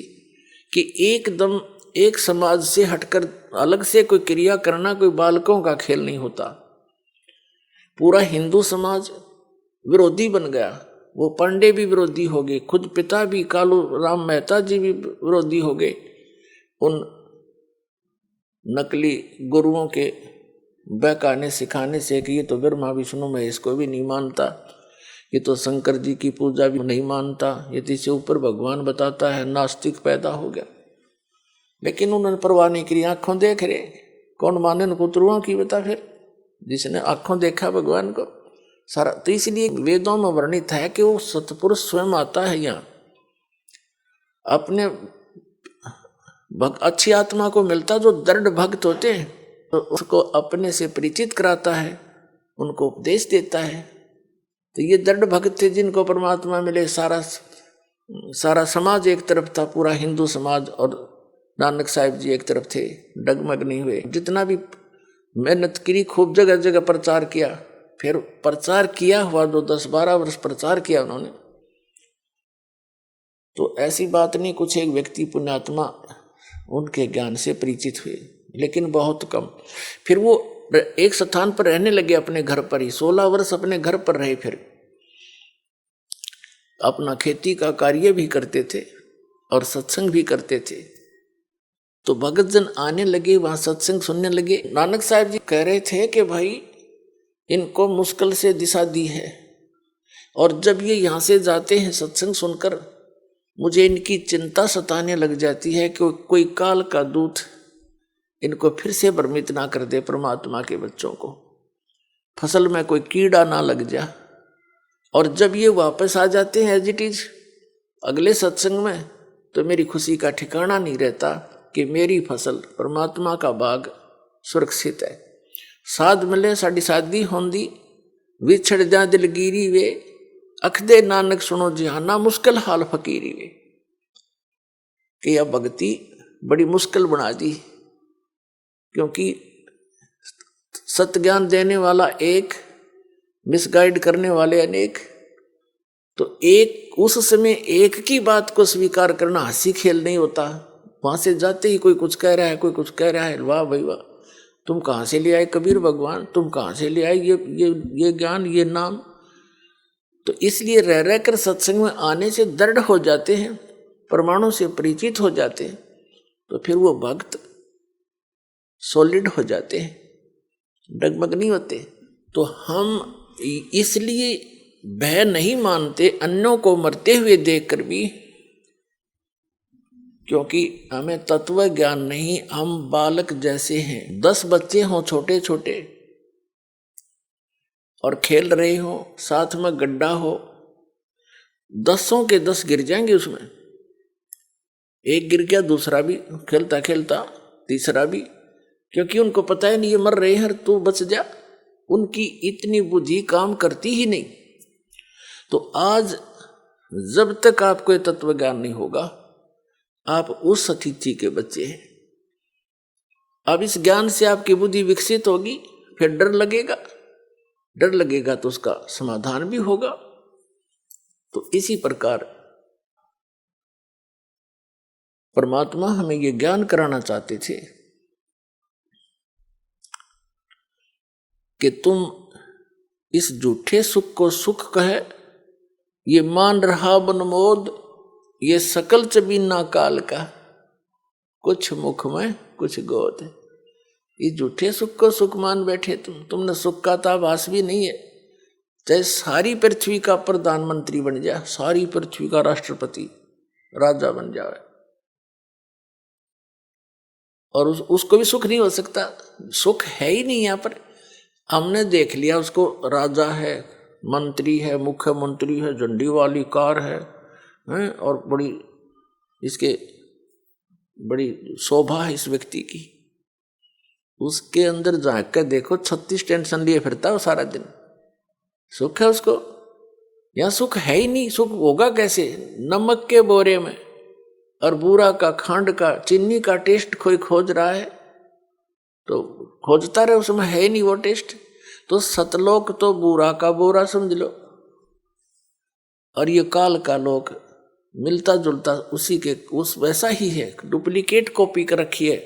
कि एकदम एक समाज से हटकर अलग से कोई क्रिया करना कोई बालकों का खेल नहीं होता। पूरा हिंदू समाज विरोधी बन गया, वो पांडे भी विरोधी हो गए, खुद पिता भी कालू राम मेहता जी भी विरोधी हो गए उन नकली गुरुओं के बहकाने सिखाने से कि ये तो ब्रह्मा विष्णु महेश को भी नहीं मानता, ये तो शंकर जी की पूजा भी नहीं मानता, ये तो इससे ऊपर भगवान बताता है, नास्तिक पैदा हो गया। लेकिन उन्होंने परवाह नहीं करी, आंखों देख रहे, कौन माने उनको उतरुओं की बता। फिर जिसने आंखों देखा भगवान को सारा, तो इसलिए वेदों में वर्णित है कि वो सतपुरुष स्वयं आता है यहाँ, अपने अच्छी आत्मा को मिलता, जो दृढ़ भक्त होते हैं, तो उसको अपने से परिचित कराता है, उनको उपदेश देता है। तो ये दृढ़ भक्त थे जिनको परमात्मा मिले। सारा समाज एक तरफ था, पूरा हिंदू समाज, और नानक साहिब जी एक तरफ थे, डगमग नहीं हुए। जितना भी मेहनत करी, खूब जगह जगह प्रचार किया, फिर प्रचार किया हुआ जो 10-12 वर्ष प्रचार किया उन्होंने, तो ऐसी बात नहीं, कुछ एक व्यक्ति पुण्यात्मा उनके ज्ञान से परिचित हुए, लेकिन बहुत कम। फिर वो एक स्थान पर रहने लगे, अपने घर पर ही 16 वर्ष अपने घर पर रहे, फिर अपना खेती का कार्य भी करते थे और सत्संग भी करते थे। तो भगत जन आने लगे, वहां सत्संग सुनने लगे। नानक साहब जी कह रहे थे कि भाई इनको मुश्किल से दिशा दी है, और जब ये यहाँ से जाते हैं सत्संग सुनकर, मुझे इनकी चिंता सताने लग जाती है कि कोई काल का दूत इनको फिर से भ्रमित ना कर दे, परमात्मा के बच्चों को फसल में कोई कीड़ा ना लग जा। और जब ये वापस आ जाते हैं एज इट इज अगले सत्संग में, तो मेरी खुशी का ठिकाना नहीं रहता कि मेरी फसल परमात्मा का बाग सुरक्षित है। साध मिले साड़ी शादी होंदी, विछड़ जा दिलगिरी वे, अखदे नानक सुनो जिहाना, मुश्किल हाल फकीरी वे। कि यह भक्ति बड़ी मुश्किल बना दी, क्योंकि सत्य ज्ञान देने वाला एक, मिसगाइड करने वाले अनेक। तो एक उस समय एक की बात को स्वीकार करना हंसी खेल नहीं होता। वहां से जाते ही कोई कुछ कह रहा है, कोई कुछ कह रहा है, वाह भाई वाह, तुम कहाँ से ले आए कबीर भगवान, तुम कहाँ से ले आए ये ज्ञान, ये नाम। तो इसलिए रह रह कर सत्संग में आने से दृढ़ हो जाते हैं, प्रमाणों से परिचित हो जाते हैं, तो फिर वो भक्त सॉलिड हो जाते हैं, डगमग नहीं होते। तो हम इसलिए भय नहीं मानते अन्यों को मरते हुए देखकर भी, क्योंकि हमें तत्व ज्ञान नहीं, हम बालक जैसे हैं। 10 बच्चे हों छोटे छोटे और खेल रहे हो, साथ में गड्ढा हो, 10 के 10 गिर जाएंगे उसमें। एक गिर गया, दूसरा भी खेलता खेलता तीसरा भी, क्योंकि उनको पता है नहीं ये मर रहे हैं, तू बच जा। उनकी इतनी बुद्धि काम करती ही नहीं। तो आज जब तक आपको ये तत्व ज्ञान नहीं होगा, आप उस अतिथि के बच्चे हैं। अब इस ज्ञान से आपकी बुद्धि विकसित होगी, फिर डर लगेगा, डर लगेगा तो उसका समाधान भी होगा। तो इसी प्रकार परमात्मा हमें ये ज्ञान कराना चाहते थे कि तुम इस झूठे सुख को सुख कहे, ये मान रहा बनमोद, ये सकल चबीना काल का, कुछ मुख में कुछ गोद। ये झूठे सुख को सुख मान बैठे तुमने सुख का तो आभास भी नहीं है। चाहे सारी पृथ्वी का प्रधानमंत्री बन जाए, सारी पृथ्वी का राष्ट्रपति राजा बन जाए, और उसको भी सुख नहीं हो सकता। सुख है ही नहीं। यहाँ पर हमने देख लिया उसको, राजा है, मंत्री है, मुख्यमंत्री है, झंडी वाली कार है, और इसके बड़ी शोभा है इस व्यक्ति की। उसके अंदर झांक कर देखो, 36 टेंशन लिए फिरता है वो सारा दिन। सुख है उसको? यहाँ सुख है ही नहीं। सुख होगा कैसे? नमक के बोरे में और बूरा का, खांड का, चीनी का टेस्ट कोई खोज रहा है तो खोजता रहे, उसमें है ही नहीं वो टेस्ट। तो सतलोक तो बूरा का बोरा समझ लो, और ये काल का लोक मिलता जुलता उसी के उस वैसा ही है, डुप्लीकेट कॉपी कर रखी है।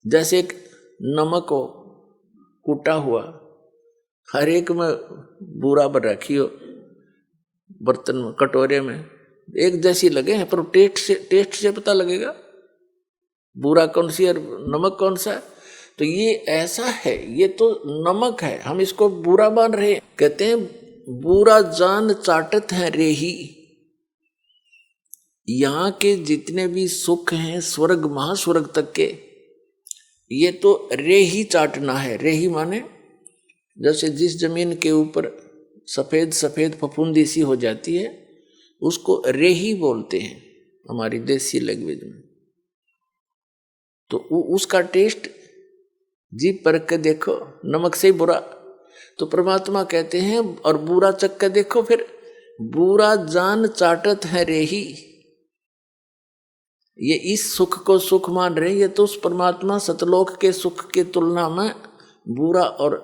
जैसे एक नमक हो कूटा हुआ, हर एक में बूरा भर रखी हो, बर्तन में, कटोरे में, एक जैसी लगे हैं, पर टेस्ट से पता लगेगा बूरा कौन सी और नमक कौन सा है। तो ये ऐसा है, ये तो नमक है, हम इसको बूरा मान रहे हैं। कहते हैं बूरा जान चाटत है रेही। यहाँ के जितने भी सुख हैं स्वर्ग महास्वर्ग तक के, ये तो रेही चाटना है। रेही माने जैसे जिस जमीन के ऊपर सफेद सफेद फफूंदी सी हो जाती है, उसको रेही बोलते हैं हमारी देसी लैंग्वेज में। तो उसका टेस्ट जीभ परख के देखो, नमक से ही बुरा। तो परमात्मा कहते हैं और बुरा चख के देखो, फिर बुरा जान चाटत है रेही। ये इस सुख को सुख मान रहे हैं, ये तो उस परमात्मा सतलोक के सुख के तुलना में बुरा और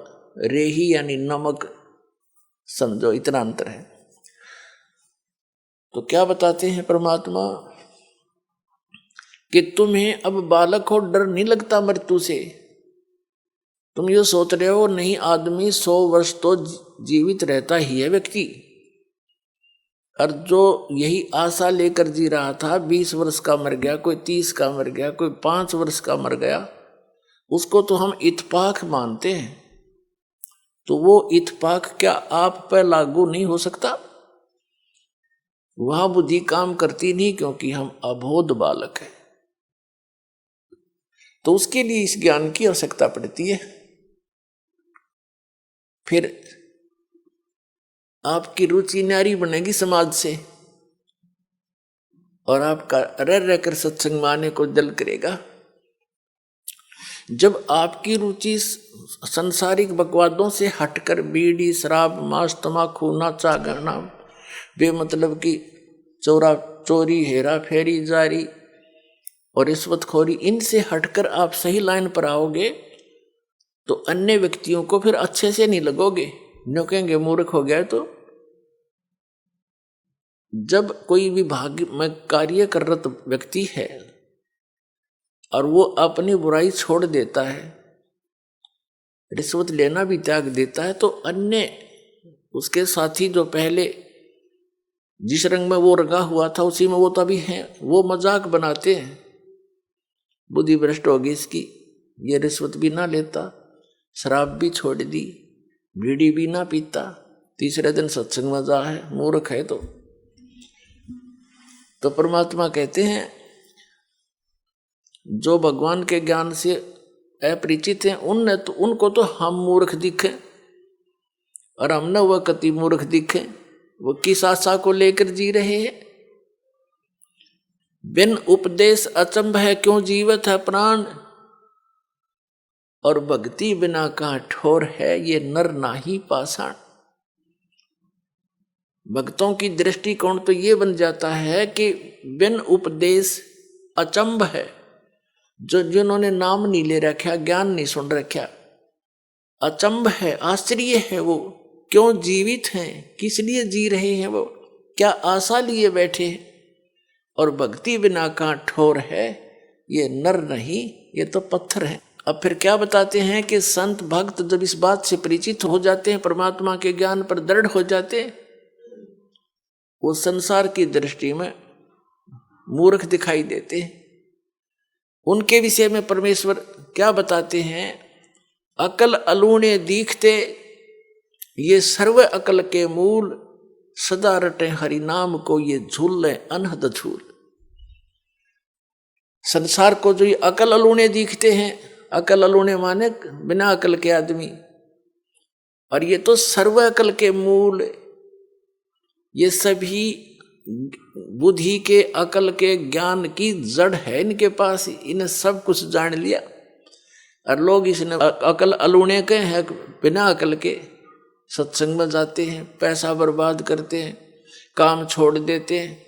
रेही यानी नमक समझो, इतना अंतर है। तो क्या बताते हैं परमात्मा कि तुम्हें अब बालक हो, डर नहीं लगता मृत्यु से। तुम ये सोच रहे हो नहीं, आदमी 100 वर्ष तो जीवित रहता ही है व्यक्ति, और जो यही आशा लेकर जी रहा था, 20 वर्ष का मर गया, कोई 30 का मर गया, कोई 5 वर्ष का मर गया, उसको तो हम इत्तेफाक मानते हैं। तो वो इत्तेफाक क्या आप पर लागू नहीं हो सकता? वहां बुद्धि काम करती नहीं, क्योंकि हम अबोध बालक हैं। तो उसके लिए इस ज्ञान की आवश्यकता पड़ती है। फिर आपकी रुचि न्यारी बनेगी समाज से, और आपका रह रहकर सत्संग में आने को दिल करेगा। जब आपकी रुचि संसारिक बकवादों से हटकर बीड़ी, शराब, मांस, तमाकू, नाचा गाना, बेमतलब की चोरी, हेरा फेरी, जारी और रिश्वतखोरी, इनसे हटकर आप सही लाइन पर आओगे तो अन्य व्यक्तियों को फिर अच्छे से नहीं लगोगे, न्यों कहेंगे मूर्ख हो गया। तो जब कोई विभाग में कार्य करत व्यक्ति है और वो अपनी बुराई छोड़ देता है, रिश्वत लेना भी त्याग देता है, तो अन्य उसके साथी जो पहले जिस रंग में वो रंगा हुआ था उसी में वो तो अभी है, वो मजाक बनाते हैं, बुद्धि भ्रष्ट होगी इसकी, ये रिश्वत भी ना लेता, शराब भी छोड़ दी, बीड़ी भी ना पीता, तीसरे दिन सत्संग में जा है, मूर्ख है। तो परमात्मा कहते हैं जो भगवान के ज्ञान से अपरिचित हैं उनको तो हम मूर्ख दिखे, और हमने वह कति मूर्ख दिखे। वो किस आशा को लेकर जी रहे हैं? बिन उपदेश अचंभ है क्यों जीवत है प्राण, और भक्ति बिना कहाँ ठोर है ये नर नाही पाषाण। भक्तों की दृष्टिकोण तो ये बन जाता है कि बिन उपदेश अचंभ है, जो जिन्होंने नाम नहीं ले रखा, ज्ञान नहीं सुन रखा, अचंभ है, आश्चर्य है वो क्यों जीवित हैं, किस लिए जी रहे हैं, वो क्या आशा लिए बैठे हैं। और भक्ति बिना कहाँ ठोर है ये नर नहीं, ये तो पत्थर है। अब फिर क्या बताते हैं कि संत भक्त जब इस बात से परिचित हो जाते हैं, परमात्मा के ज्ञान पर दृढ़ हो जाते हैं, वो संसार की दृष्टि में मूर्ख दिखाई देते हैं। उनके विषय में परमेश्वर क्या बताते हैं? अकल अलूणे दीखते ये सर्व अकल के मूल, सदा रटे हरि नाम को ये झूल अनहद झूल। संसार को जो ये अकल अलूणे दिखते हैं, अकल अलूणे माने बिना अकल के आदमी, और ये तो सर्व अकल के मूल, ये सभी बुद्धि के, अकल के, ज्ञान की जड़ है इनके पास, इन्हें सब कुछ जान लिया। और लोग इसने अकल अलूणे के हैं, बिना अकल के सत्संग में जाते हैं, पैसा बर्बाद करते हैं, काम छोड़ देते हैं,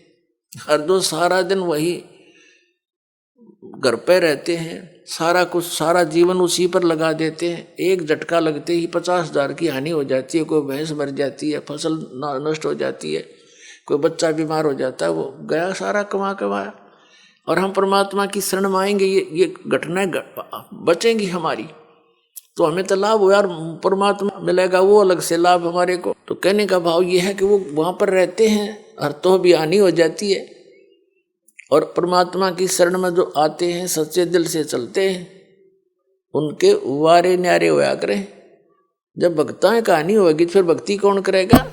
हर दो सारा दिन वही घर पे रहते हैं, सारा कुछ, सारा जीवन उसी पर लगा देते हैं। एक झटका लगते ही 50,000 की हानि हो जाती है, कोई भैंस मर जाती है, फसल नष्ट हो जाती है, कोई बच्चा बीमार हो जाता है, वो गया सारा कमाया। और हम परमात्मा की शरण में आएंगे, ये घटनाएं बचेंगी हमारी, तो हमें तो लाभ हो यार, परमात्मा मिलेगा वो अलग से लाभ हमारे को। तो कहने का भाव ये है कि वो वहां पर रहते हैं और तो भी हानि हो जाती है, और परमात्मा की शरण में जो आते हैं, सच्चे दिल से चलते हैं, उनके वारे न्यारे होया करें। जब भक्ताएं कहानी होगी फिर भक्ति कौन करेगा?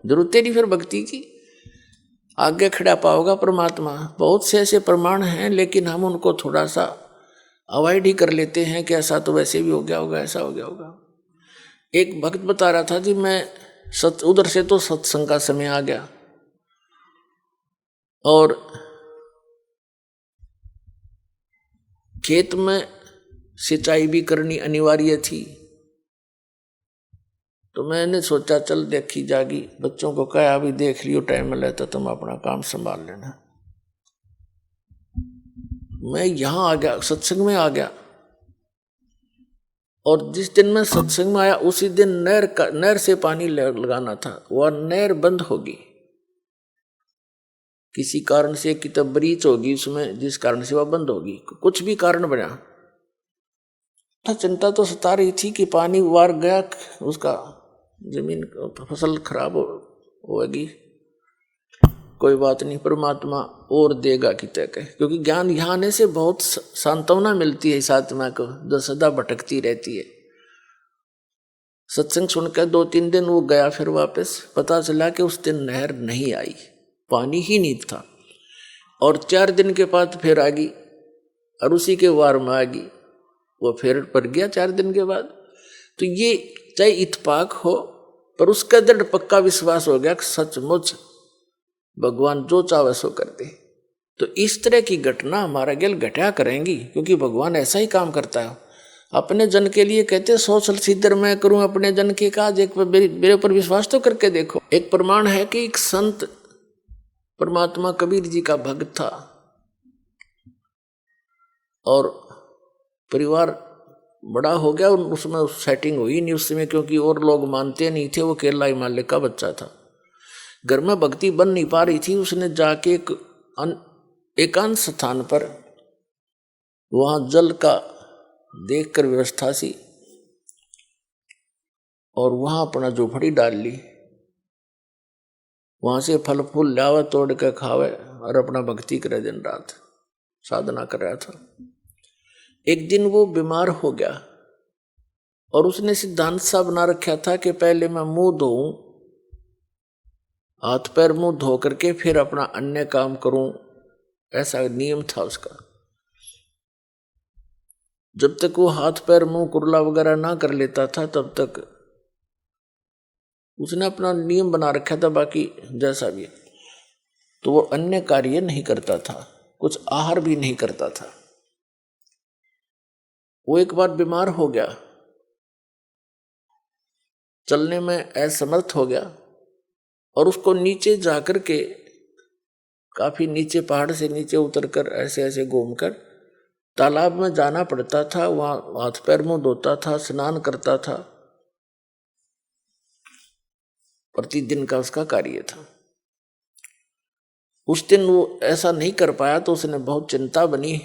जरूरत नहीं फिर भक्ति की, आगे खड़ा पाओगा परमात्मा। बहुत से ऐसे प्रमाण हैं, लेकिन हम उनको थोड़ा सा अवॉइड ही कर लेते हैं कि ऐसा तो वैसे भी हो गया होगा, ऐसा हो गया होगा। एक भक्त बता रहा था जी, मैं उधर से तो सत्संग का समय आ गया और खेत में सिंचाई भी करनी अनिवार्य थी, तो मैंने सोचा चल देखी जागी, बच्चों को कहा अभी देख लियो, टाइम मिले तो तुम अपना काम संभाल लेना। मैं यहां आ गया, सत्संग में आ गया, और जिस दिन मैं सत्संग में आया उसी दिन नहर से पानी लगाना था, वह नहर बंद होगी किसी कारण से, कि तब ब्रीच होगी उसमें, जिस कारण से वह बंद होगी, कुछ भी कारण बना। चिंता तो सता रही थी कि पानी वार गया, उसका जमीन फसल खराब होगी। कोई बात नहीं, परमात्मा और देगा कि तय कहे, क्योंकि ज्ञान यहाँ आने से बहुत सांत्वना मिलती है इस आत्मा को जो सदा भटकती रहती है। सत्संग सुनकर 2-3 दिन वो गया, फिर वापस पता चला कि उस दिन नहर नहीं आई, पानी ही नहीं था। और 4 दिन के बाद फिर आ गई और उसी के वार में आ गई, वो फिर पड़ गया 4 दिन के बाद। तो ये चाहे इत्तेफाक हो, पर उसका दृढ़ पक्का विश्वास हो गया कि सचमुच भगवान जो चाहे सो कर दे। तो इस तरह की घटना हमारा गेल घटा करेंगी, क्योंकि भगवान ऐसा ही काम करता है। अपने जन के लिए कहते सोशल सिद्धर मैं करूं अपने जन के काज, एक मेरे ऊपर विश्वास तो करके देखो। एक प्रमाण है कि एक संत परमात्मा कबीर जी का भक्त था और परिवार बड़ा हो गया, उसमें सेटिंग हुई नहीं उस समय, क्योंकि और लोग मानते नहीं थे। वो केरला हिमालय का बच्चा था, घर में भक्ति बन नहीं पा रही थी। उसने जाके एक एकांत स्थान पर वहां जल का देखकर व्यवस्था सी और वहां अपना झोपड़ी डाल ली, वहां से फल फूल लावे तोड़ के खावे और अपना भक्ति करे, दिन रात साधना कर रहा था। एक दिन वो बीमार हो गया और उसने सिद्धांत सा बना रखा था कि पहले मैं मुंह धोऊं, हाथ पैर मुंह धो करके फिर अपना अन्य काम करूं, ऐसा नियम था उसका। जब तक वो हाथ पैर मुंह कुरला वगैरह ना कर लेता था तब तक उसने अपना नियम बना रखा था, बाकी जैसा भी। तो वो अन्य कार्य नहीं करता था, कुछ आहार भी नहीं करता था। वो एक बार बीमार हो गया, चलने में असमर्थ हो गया और उसको नीचे जाकर के, काफी नीचे, पहाड़ से नीचे उतरकर ऐसे ऐसे घूमकर तालाब में जाना पड़ता था। वहां हाथ पैर मुंह धोता था, स्नान करता था, प्रतिदिन का उसका कार्य था। उस दिन वो ऐसा नहीं कर पाया तो उसने बहुत चिंता बनी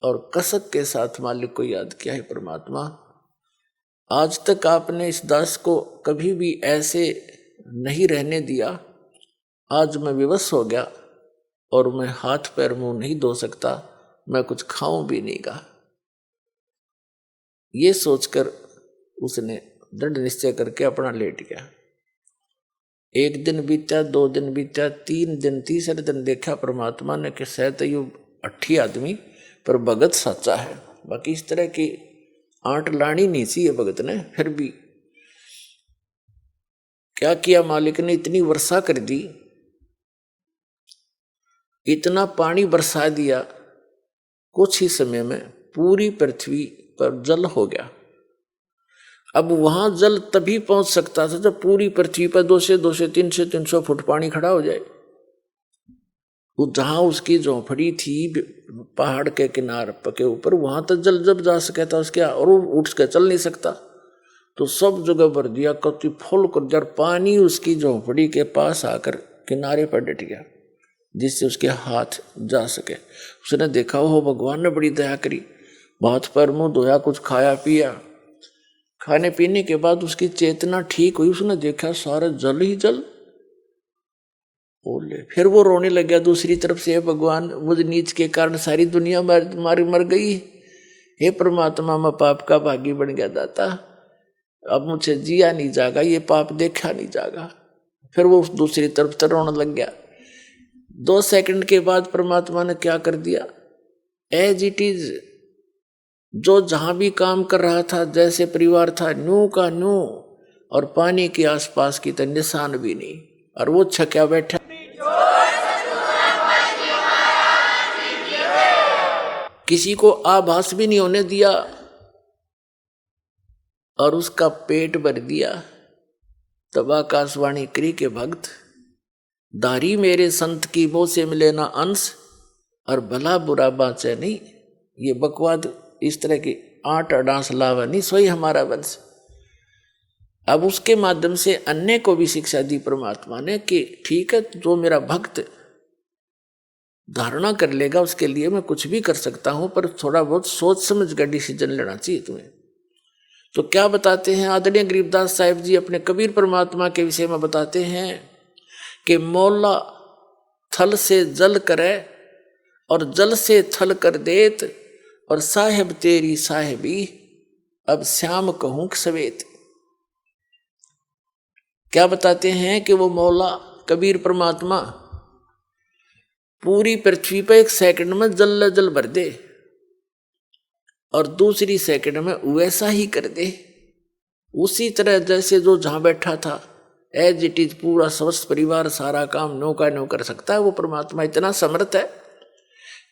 और कसक के साथ मालिक को याद किया, है परमात्मा, आज तक आपने इस दास को कभी भी ऐसे नहीं रहने दिया, आज मैं विवश हो गया और मैं हाथ पैर मुंह नहीं धो सकता, मैं कुछ खाऊं भी नहीं गा। ये सोचकर उसने दृढ़ निश्चय करके अपना लेट गया। 1 दिन बीता, 2 दिन बीता, 3 दिन, तीसरे दिन देखा परमात्मा ने कि शायद ये अट्ठी आदमी पर भगत सच्चा है, बाकी इस तरह की आंट लानी नहीं सी है भगत ने। फिर भी क्या किया मालिक ने, इतनी वर्षा कर दी, इतना पानी बरसा दिया, कुछ ही समय में पूरी पृथ्वी पर जल हो गया। अब वहां जल तभी पहुंच सकता था जब पूरी पृथ्वी पर 200-300 फुट पानी खड़ा हो जाए। वो जहां उसकी झोंपड़ी थी पहाड़ के किनारे के ऊपर, वहां तक जल जब जा सके था उसके, और उठ के चल नहीं सकता, तो सब जगह भर दिया, कति फुल कर दिया। पानी उसकी झोंपड़ी के पास आकर किनारे पर डट गया, जिससे उसके हाथ जा सके। उसने देखा हो भगवान ने बड़ी दया करी, हाथ पैर मुंह धोया, कुछ खाया पिया, खाने पीने के बाद उसकी चेतना ठीक हुई। उसने देखा सारा जल ही जल। बोले फिर वो रोने लग गया दूसरी तरफ से, भगवान मुझ नीच के कारण सारी दुनिया मर गई, हे परमात्मा मैं पाप का भागी बन गया दाता, अब मुझे जिया नहीं जागा, ये पाप देखा नहीं जागा। फिर वो दूसरी तरफ से रोने लग गया। 2 सेकंड के बाद परमात्मा ने क्या कर दिया, एज इट इज, जो जहां भी काम कर रहा था, जैसे परिवार था, न्यू का न्यू, और पानी के आसपास की तो निशान भी नहीं, और वो छक्या बैठा। किसी को आभास भी नहीं होने दिया और उसका पेट भर दिया। तब आकाशवाणी करी के भक्त, दारी मेरे संत की मोह से मिले ना अंश, और भला बुरा बाँचे नहीं। ये बकवाद इस तरह की 8 अडांस लावा नहीं, सोई हमारा वंश। अब उसके माध्यम से अन्य को भी शिक्षा दी परमात्मा ने कि ठीक है, जो मेरा भक्त धारणा कर लेगा उसके लिए मैं कुछ भी कर सकता हूं, पर थोड़ा बहुत सोच समझ कर डिसीजन लेना चाहिए तुम्हें। तो क्या बताते हैं आदरणीय गरीबदास साहिब जी अपने कबीर परमात्मा के विषय में बताते हैं कि मौला थल से जल करे और जल से थल कर देत, और साहेब तेरी साहेबी अब श्याम कहूं सवेत। क्या बताते हैं कि वो मौला कबीर परमात्मा पूरी पृथ्वी पर 1 सेकंड में जल भर दे और दूसरी सेकंड में वैसा ही कर दे, उसी तरह जैसे जो जहां बैठा था एज इट इज पूरा समस्त परिवार सारा काम नो का नो कर सकता है। वो परमात्मा इतना समर्थ है।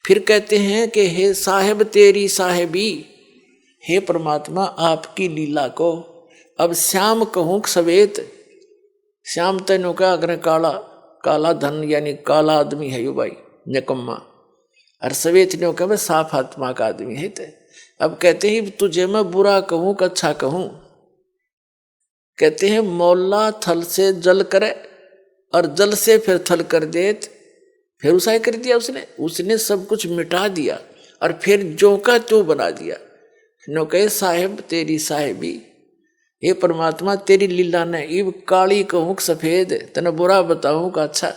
फिर कहते हैं कि हे साहेब तेरी साहेबी, हे परमात्मा आपकी लीला को अब श्याम कहूं सवेत। श्याम तेनो का अगर काला काला धन यानी काला आदमी है यो भाई निकम्मा, और सवेत ने कहा साफ आत्मा का आदमी है। ते अब कहते हैं तुझे मैं बुरा कहूं कि अच्छा कहूं। कहते हैं मौला थल से जल करे और जल से फिर थल कर देत, फिर उसा कर दिया उसने सब कुछ मिटा दिया और फिर जो का त्यों बना दिया। नो कहे साहेब तेरी साहेबी, हे परमात्मा तेरी लीला ने इब काली कहूं सफेद, तने बुरा बताऊं का अच्छा।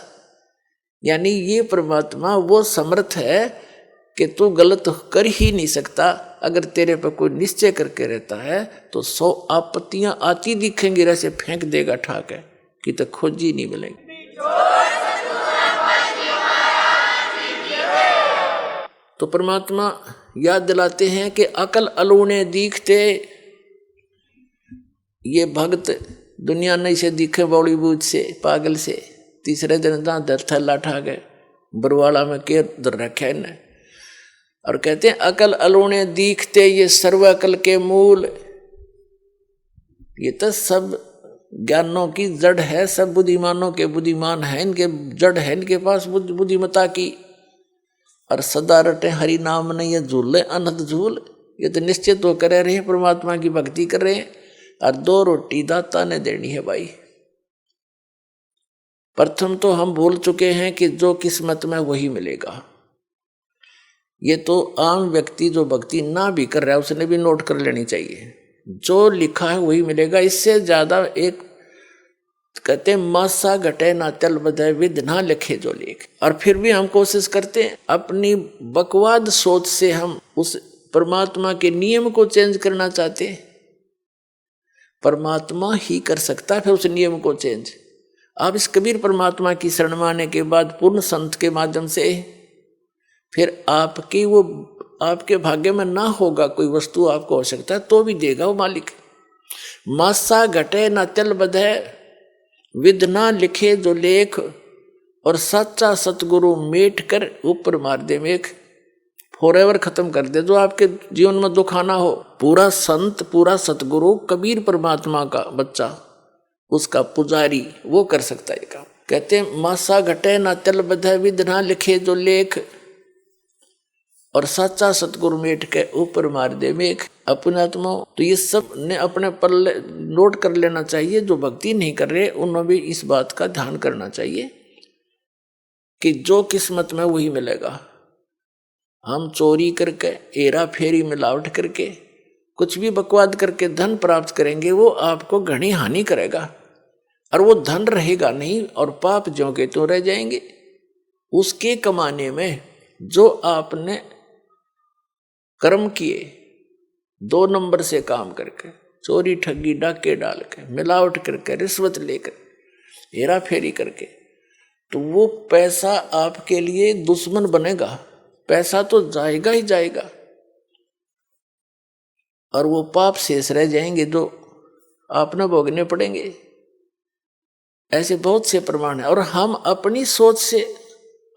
यानी ये परमात्मा वो समर्थ है कि तू गलत कर ही नहीं सकता। अगर तेरे पर कोई निश्चय करके रहता है तो 100 आपत्तियां आती दिखेंगी, ऐसे फेंक देगा ठाक है कि तो खोजी नहीं मिलेगी। तो परमात्मा याद दिलाते हैं कि अकल अलूने दिखते, ये भक्त दुनिया नहीं से दिखे बॉलीवुड से पागल से, तीसरे दिन दर थैला ठा गए बरवाला में के दर रखे ने, और कहते हैं अकल अलूने दिखते ये सर्व अकल के मूल। ये तो सब ज्ञानों की जड़ है, सब बुद्धिमानों के बुद्धिमान है, इनके जड़ है इनके पास बुद्धिमता की। और सदा रटे हरि नाम नहीं ये झूले अनंत झूल। ये तो निश्चित तो कर रहे हैं परमात्मा की भक्ति कर रहे हैं, और 2 रोटी दाता ने देनी है भाई। प्रथम तो हम भूल चुके हैं कि जो किस्मत में वही मिलेगा। ये तो आम व्यक्ति जो भक्ति ना भी कर रहा है उसने भी नोट कर लेनी चाहिए, जो लिखा है वही मिलेगा। इससे ज्यादा एक कहते हैं मासा घटे ना चल बधे विद ना लिखे जो लेख। और फिर भी हम कोशिश करते हैं अपनी बकवाद सोच से हम उस परमात्मा के नियम को चेंज करना चाहते हैं। परमात्मा ही कर सकता है फिर उस नियम को चेंज। आप इस कबीर परमात्मा की शरण में आने के बाद पूर्ण संत के माध्यम से फिर आपकी वो आपके भाग्य में ना होगा कोई वस्तु आपको आवश्यकता है तो भी देगा वो मालिक। मासा घटे ना चल बधे विद ना लिखे जो लेख, और सच्चा सतगुरु मेट कर ऊपर मार दे मेघ। फॉरएवर खत्म कर दे जो आपके जीवन में दुख आना हो। पूरा संत पूरा सतगुरु कबीर परमात्मा का बच्चा उसका पुजारी वो कर सकता है काम। कहते हैं मासा घटे ना चल बधे विद ना लिखे जो लेख, और सच्चा सतगुरु मेट के ऊपर मार दे मेघ। अपने आत्मा तो ये सब ने अपने पर नोट कर लेना चाहिए। जो भक्ति नहीं कर रहे उन्हें भी इस बात का ध्यान करना चाहिए कि जो किस्मत में वही मिलेगा। हम चोरी करके हेरा फेरी मिलावट करके कुछ भी बकवाद करके धन प्राप्त करेंगे वो आपको घनी हानि करेगा, और वो धन रहेगा नहीं और पाप ज्यों के त्यों रह जाएंगे। उसके कमाने में जो आपने कर्म किए 2 नंबर से काम करके, चोरी ठगी डाके डाल के मिलावट करके रिश्वत लेकर हेरा फेरी करके, तो वो पैसा आपके लिए दुश्मन बनेगा। पैसा तो जाएगा ही जाएगा और वो पाप शेष रह जाएंगे जो आपने भोगने पड़ेंगे। ऐसे बहुत से प्रमाण है। और हम अपनी सोच से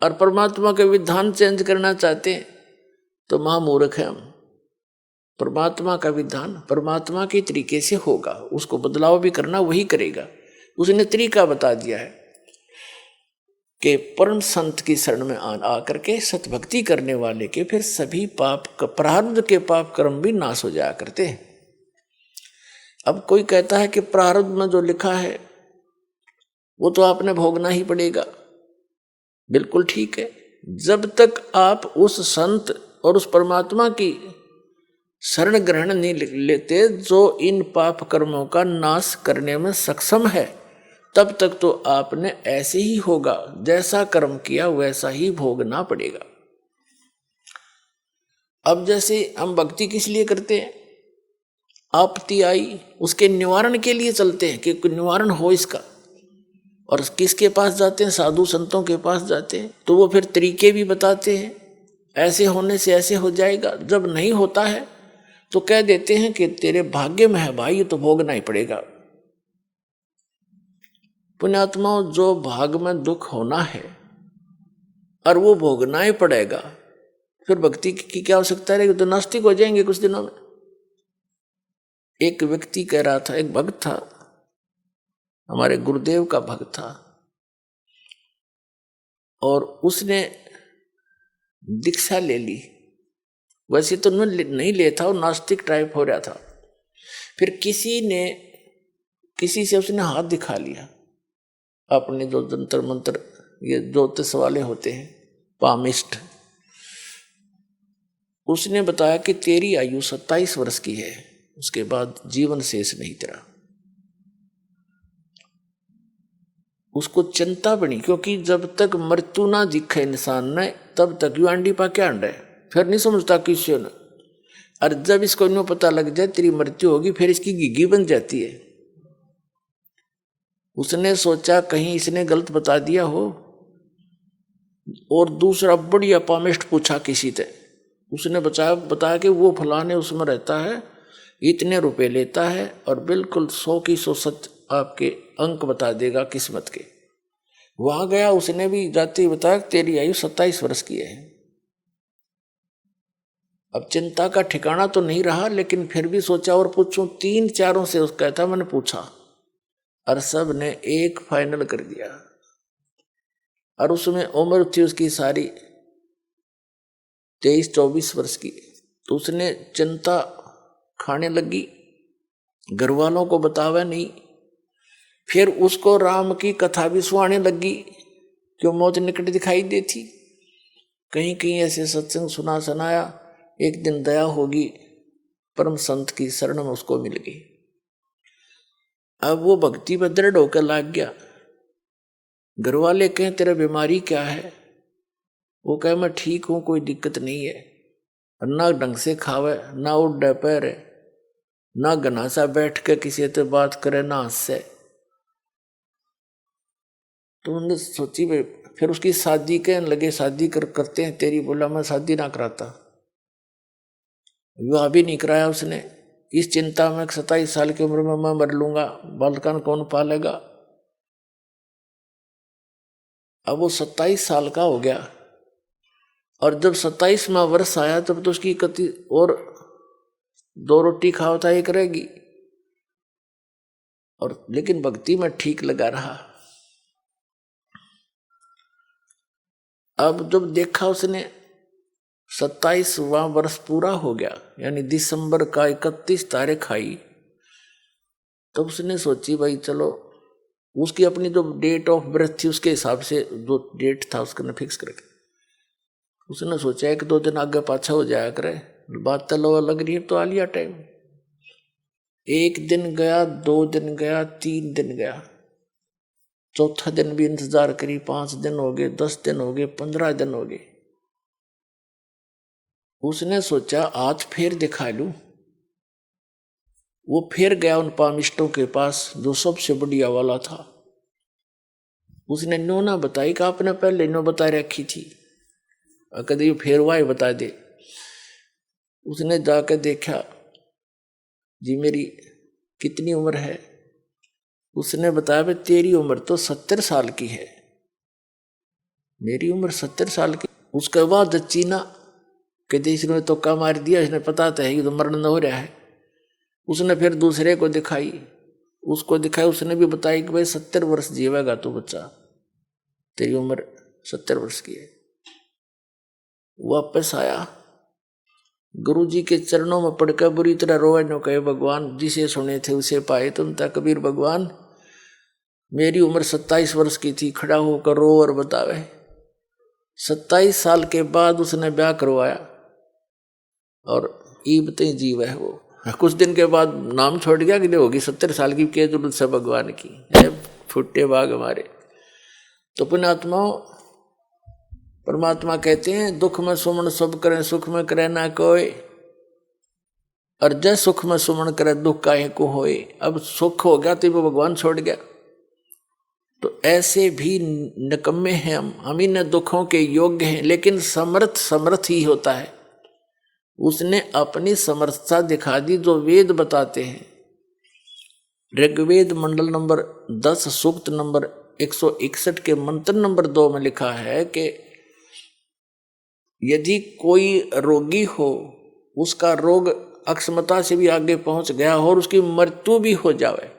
और परमात्मा के विधान चेंज करना चाहते हैं तो महामूर्ख है हम। परमात्मा का विधान परमात्मा के तरीके से होगा, उसको बदलाव भी करना वही करेगा। उसने तरीका बता दिया है कि परम संत की शरण में आकर के सतभक्ति करने वाले के फिर सभी पाप प्रारब्ध के पाप कर्म भी नाश हो जाया करते हैं। अब कोई कहता है कि प्रारब्ध में जो लिखा है वो तो आपने भोगना ही पड़ेगा। बिल्कुल ठीक है, जब तक आप उस संत और उस परमात्मा की शरण ग्रहण नहीं लेते जो इन पाप कर्मों का नाश करने में सक्षम है, तब तक तो आपने ऐसे ही होगा, जैसा कर्म किया वैसा ही भोगना पड़ेगा। अब जैसे हम भक्ति किस लिए करते हैं, आपत्ति आई उसके निवारण के लिए चलते हैं कि निवारण हो इसका, और किसके पास जाते हैं, साधु संतों के पास जाते हैं, तो वो फिर तरीके भी बताते हैं, ऐसे होने से ऐसे हो जाएगा। जब नहीं होता है तो कह देते हैं कि तेरे भाग्य में है भाई, ये तो भोगना ही पड़ेगा। पुण्यात्माओं, जो भाग में दुख होना है और वो भोगना ही पड़ेगा, फिर भक्ति की क्या आवश्यकता रहेगी, तो नास्तिक हो जाएंगे कुछ दिनों में। एक व्यक्ति कह रहा था, एक भक्त था, हमारे गुरुदेव का भक्त था, और उसने दीक्षा ले ली। वैसे तो नहीं लेता, वो नास्तिक टाइप हो रहा था। फिर किसी से उसने हाथ दिखा लिया, अपने जो जंतर मंत्र ये ज्योतिष वाले होते हैं, पामिस्ट, उसने बताया कि तेरी आयु 27 वर्ष की है, उसके बाद जीवन शेष नहीं तेरा। उसको चिंता बनी, क्योंकि जब तक मृत्यु ना दिखे इंसान ने तब तक यू अंडी पा क्या अंडा है, फिर नहीं समझता किसी ने। और जब इसको यूं पता लग जाए तेरी मृत्यु होगी, फिर इसकी घिघी बन जाती है। उसने सोचा कहीं इसने गलत बता दिया हो, और दूसरा बढ़िया पामिस्ट पूछा किसी से, उसने बताया कि वो फलाने उसमें रहता है, इतने रुपए लेता है और बिल्कुल 100 की 100 सच आपके अंक बता देगा किस्मत के। वहां गया, उसने भी जाते ही बताया तेरी आयु 27 वर्ष की है। अब चिंता का ठिकाना तो नहीं रहा, लेकिन फिर भी सोचा और पूछूं, 3-4 से उसका कहता मैंने पूछा, और सब ने एक फाइनल कर दिया। और उसमें उम्र थी उसकी सारी 23-24 वर्ष की। तो उसने चिंता खाने लगी, घर वालों को बतावा नहीं। फिर उसको राम की कथा भी सुनाने लगी, क्यों मौत निकट दिखाई देती। कहीं कहीं ऐसे सत्संग सुनाया। एक दिन दया होगी, परम संत की शरण में उसको मिल गई। अब वो भक्ति पर दृढ़ होकर लाग गया। घर वाले कहें तेरा बीमारी क्या है, वो कहे मैं ठीक हूं, कोई दिक्कत नहीं है। ना ढंग से खावे, ना उठ पैर, ना घनासा बैठ के किसी से बात करे, ना हंसे। तो उन्होंने सोची भाई, फिर उसकी शादी कहने लगे, शादी करते हैं तेरी। बोला मैं शादी ना कराता, विवाह भी नहीं कराया उसने। इस चिंता में 27 साल की उम्र में मैं मर लूंगा, बालकान कौन पालेगा। अब वो 27 साल का हो गया, और जब 27वां वर्ष आया तब तो उसकी कति और 2 रोटी खाओ था एक रहेगी, और लेकिन भक्ति में ठीक लगा रहा। अब जब देखा उसने 27वां वर्ष पूरा हो गया, यानी दिसंबर का 31 तारीख आई, तब उसने सोची भाई चलो, उसकी अपनी जो डेट ऑफ बर्थ थी उसके हिसाब से जो डेट था उसने फिक्स करके उसने सोचा 1-2 दिन आगे पाछा हो जाया करे, बात तो लग रही है तो आ लिया टाइम। 1 दिन गया, 2 दिन गया, 3 दिन गया, चौथा दिन भी इंतजार करी, 5 दिन हो गए, 10 दिन हो गए, 15 दिन हो गए। उसने सोचा आज फिर दिखा लूं। वो फिर गया उन पामिस्टों के पास जो सबसे बढ़िया वाला था। उसने नो ना बताई कि आपने पहले नो बता रखी थी, कभी फिर वाई बता दे। उसने जाकर देखा, जी मेरी कितनी उम्र है। उसने बताया भाई तेरी उम्र तो 70 साल की है। मेरी उम्र 70 साल की। उसके बाद चीना कहते इसने तो का मार दिया, इसने पता तो है कि तो मरण हो रहा है। उसने फिर दूसरे को दिखाई, उसको दिखाई, उसने भी बताया कि भाई 70 वर्ष जीवेगा तू बच्चा, तेरी उम्र 70 वर्ष की है। वापस आया, गुरुजी के चरणों में पड़कर बुरी तरह रोए, नो कहे भगवान जिसे सुने थे उसे पाए तुम ता कबीर भगवान, मेरी उम्र 27 वर्ष की थी, खड़ा होकर रो और बतावे। 27 साल के बाद उसने ब्याह करवाया, और ईबते जीव है वो। कुछ दिन के बाद नाम छोड़ गया कि होगी 70 साल की, क्या जरूरत है भगवान की। फुटे बाग हमारे। तो पुण्यात्माओं, परमात्मा कहते हैं दुख में सुमन सब करें, सुख में करे ना कोई, और जय सुख में सुमन करे दुख काहे को होए। अब सुख हो गया तो वो भगवान छोड़ गया। तो ऐसे भी निकम्मे हैं हम इन दुखों के योग्य हैं, लेकिन समर्थ ही होता है। उसने अपनी समर्थता दिखा दी जो वेद बताते हैं। ऋग्वेद मंडल नंबर 10 सूक्त नंबर 161 के मंत्र नंबर 2 में लिखा है कि यदि कोई रोगी हो, उसका रोग अक्षमता से भी आगे पहुंच गया हो और उसकी मृत्यु भी हो जावे,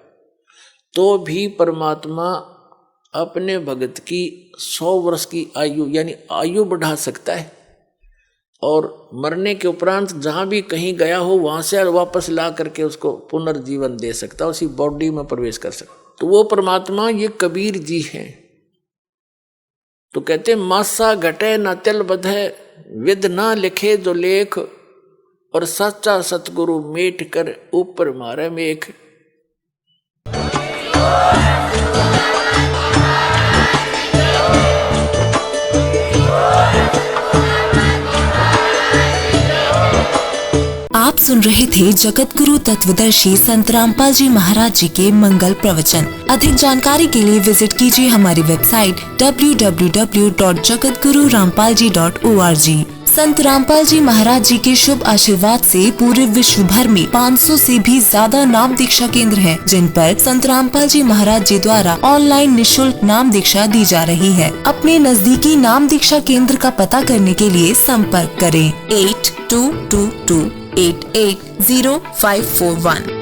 तो भी परमात्मा अपने भगत की 100 वर्ष की आयु यानी आयु बढ़ा सकता है, और मरने के उपरांत जहाँ भी कहीं गया हो वहाँ से वापस ला करके उसको पुनर्जीवन दे सकता है, उसी बॉडी में प्रवेश कर सकता। तो वो परमात्मा ये कबीर जी हैं। तो कहते मासा घटे न तिल बधे, विद ना लिखे जो लेख, और सच्चा सतगुरु मेट कर ऊपर मारे मेख। आप सुन रहे थे जगत गुरु तत्वदर्शी संत रामपाल जी महाराज जी के मंगल प्रवचन। अधिक जानकारी के लिए विजिट कीजिए हमारी वेबसाइट www.jagatgururampalji.org। संत रामपाल जी महाराज जी के शुभ आशीर्वाद से पूरे विश्व भर में 500 से भी ज्यादा नाम दीक्षा केंद्र हैं, जिन पर संत रामपाल जी महाराज जी द्वारा ऑनलाइन निशुल्क नाम दीक्षा दी जा रही है। अपने नजदीकी नाम दीक्षा केंद्र का पता करने के लिए संपर्क करें 8222880541।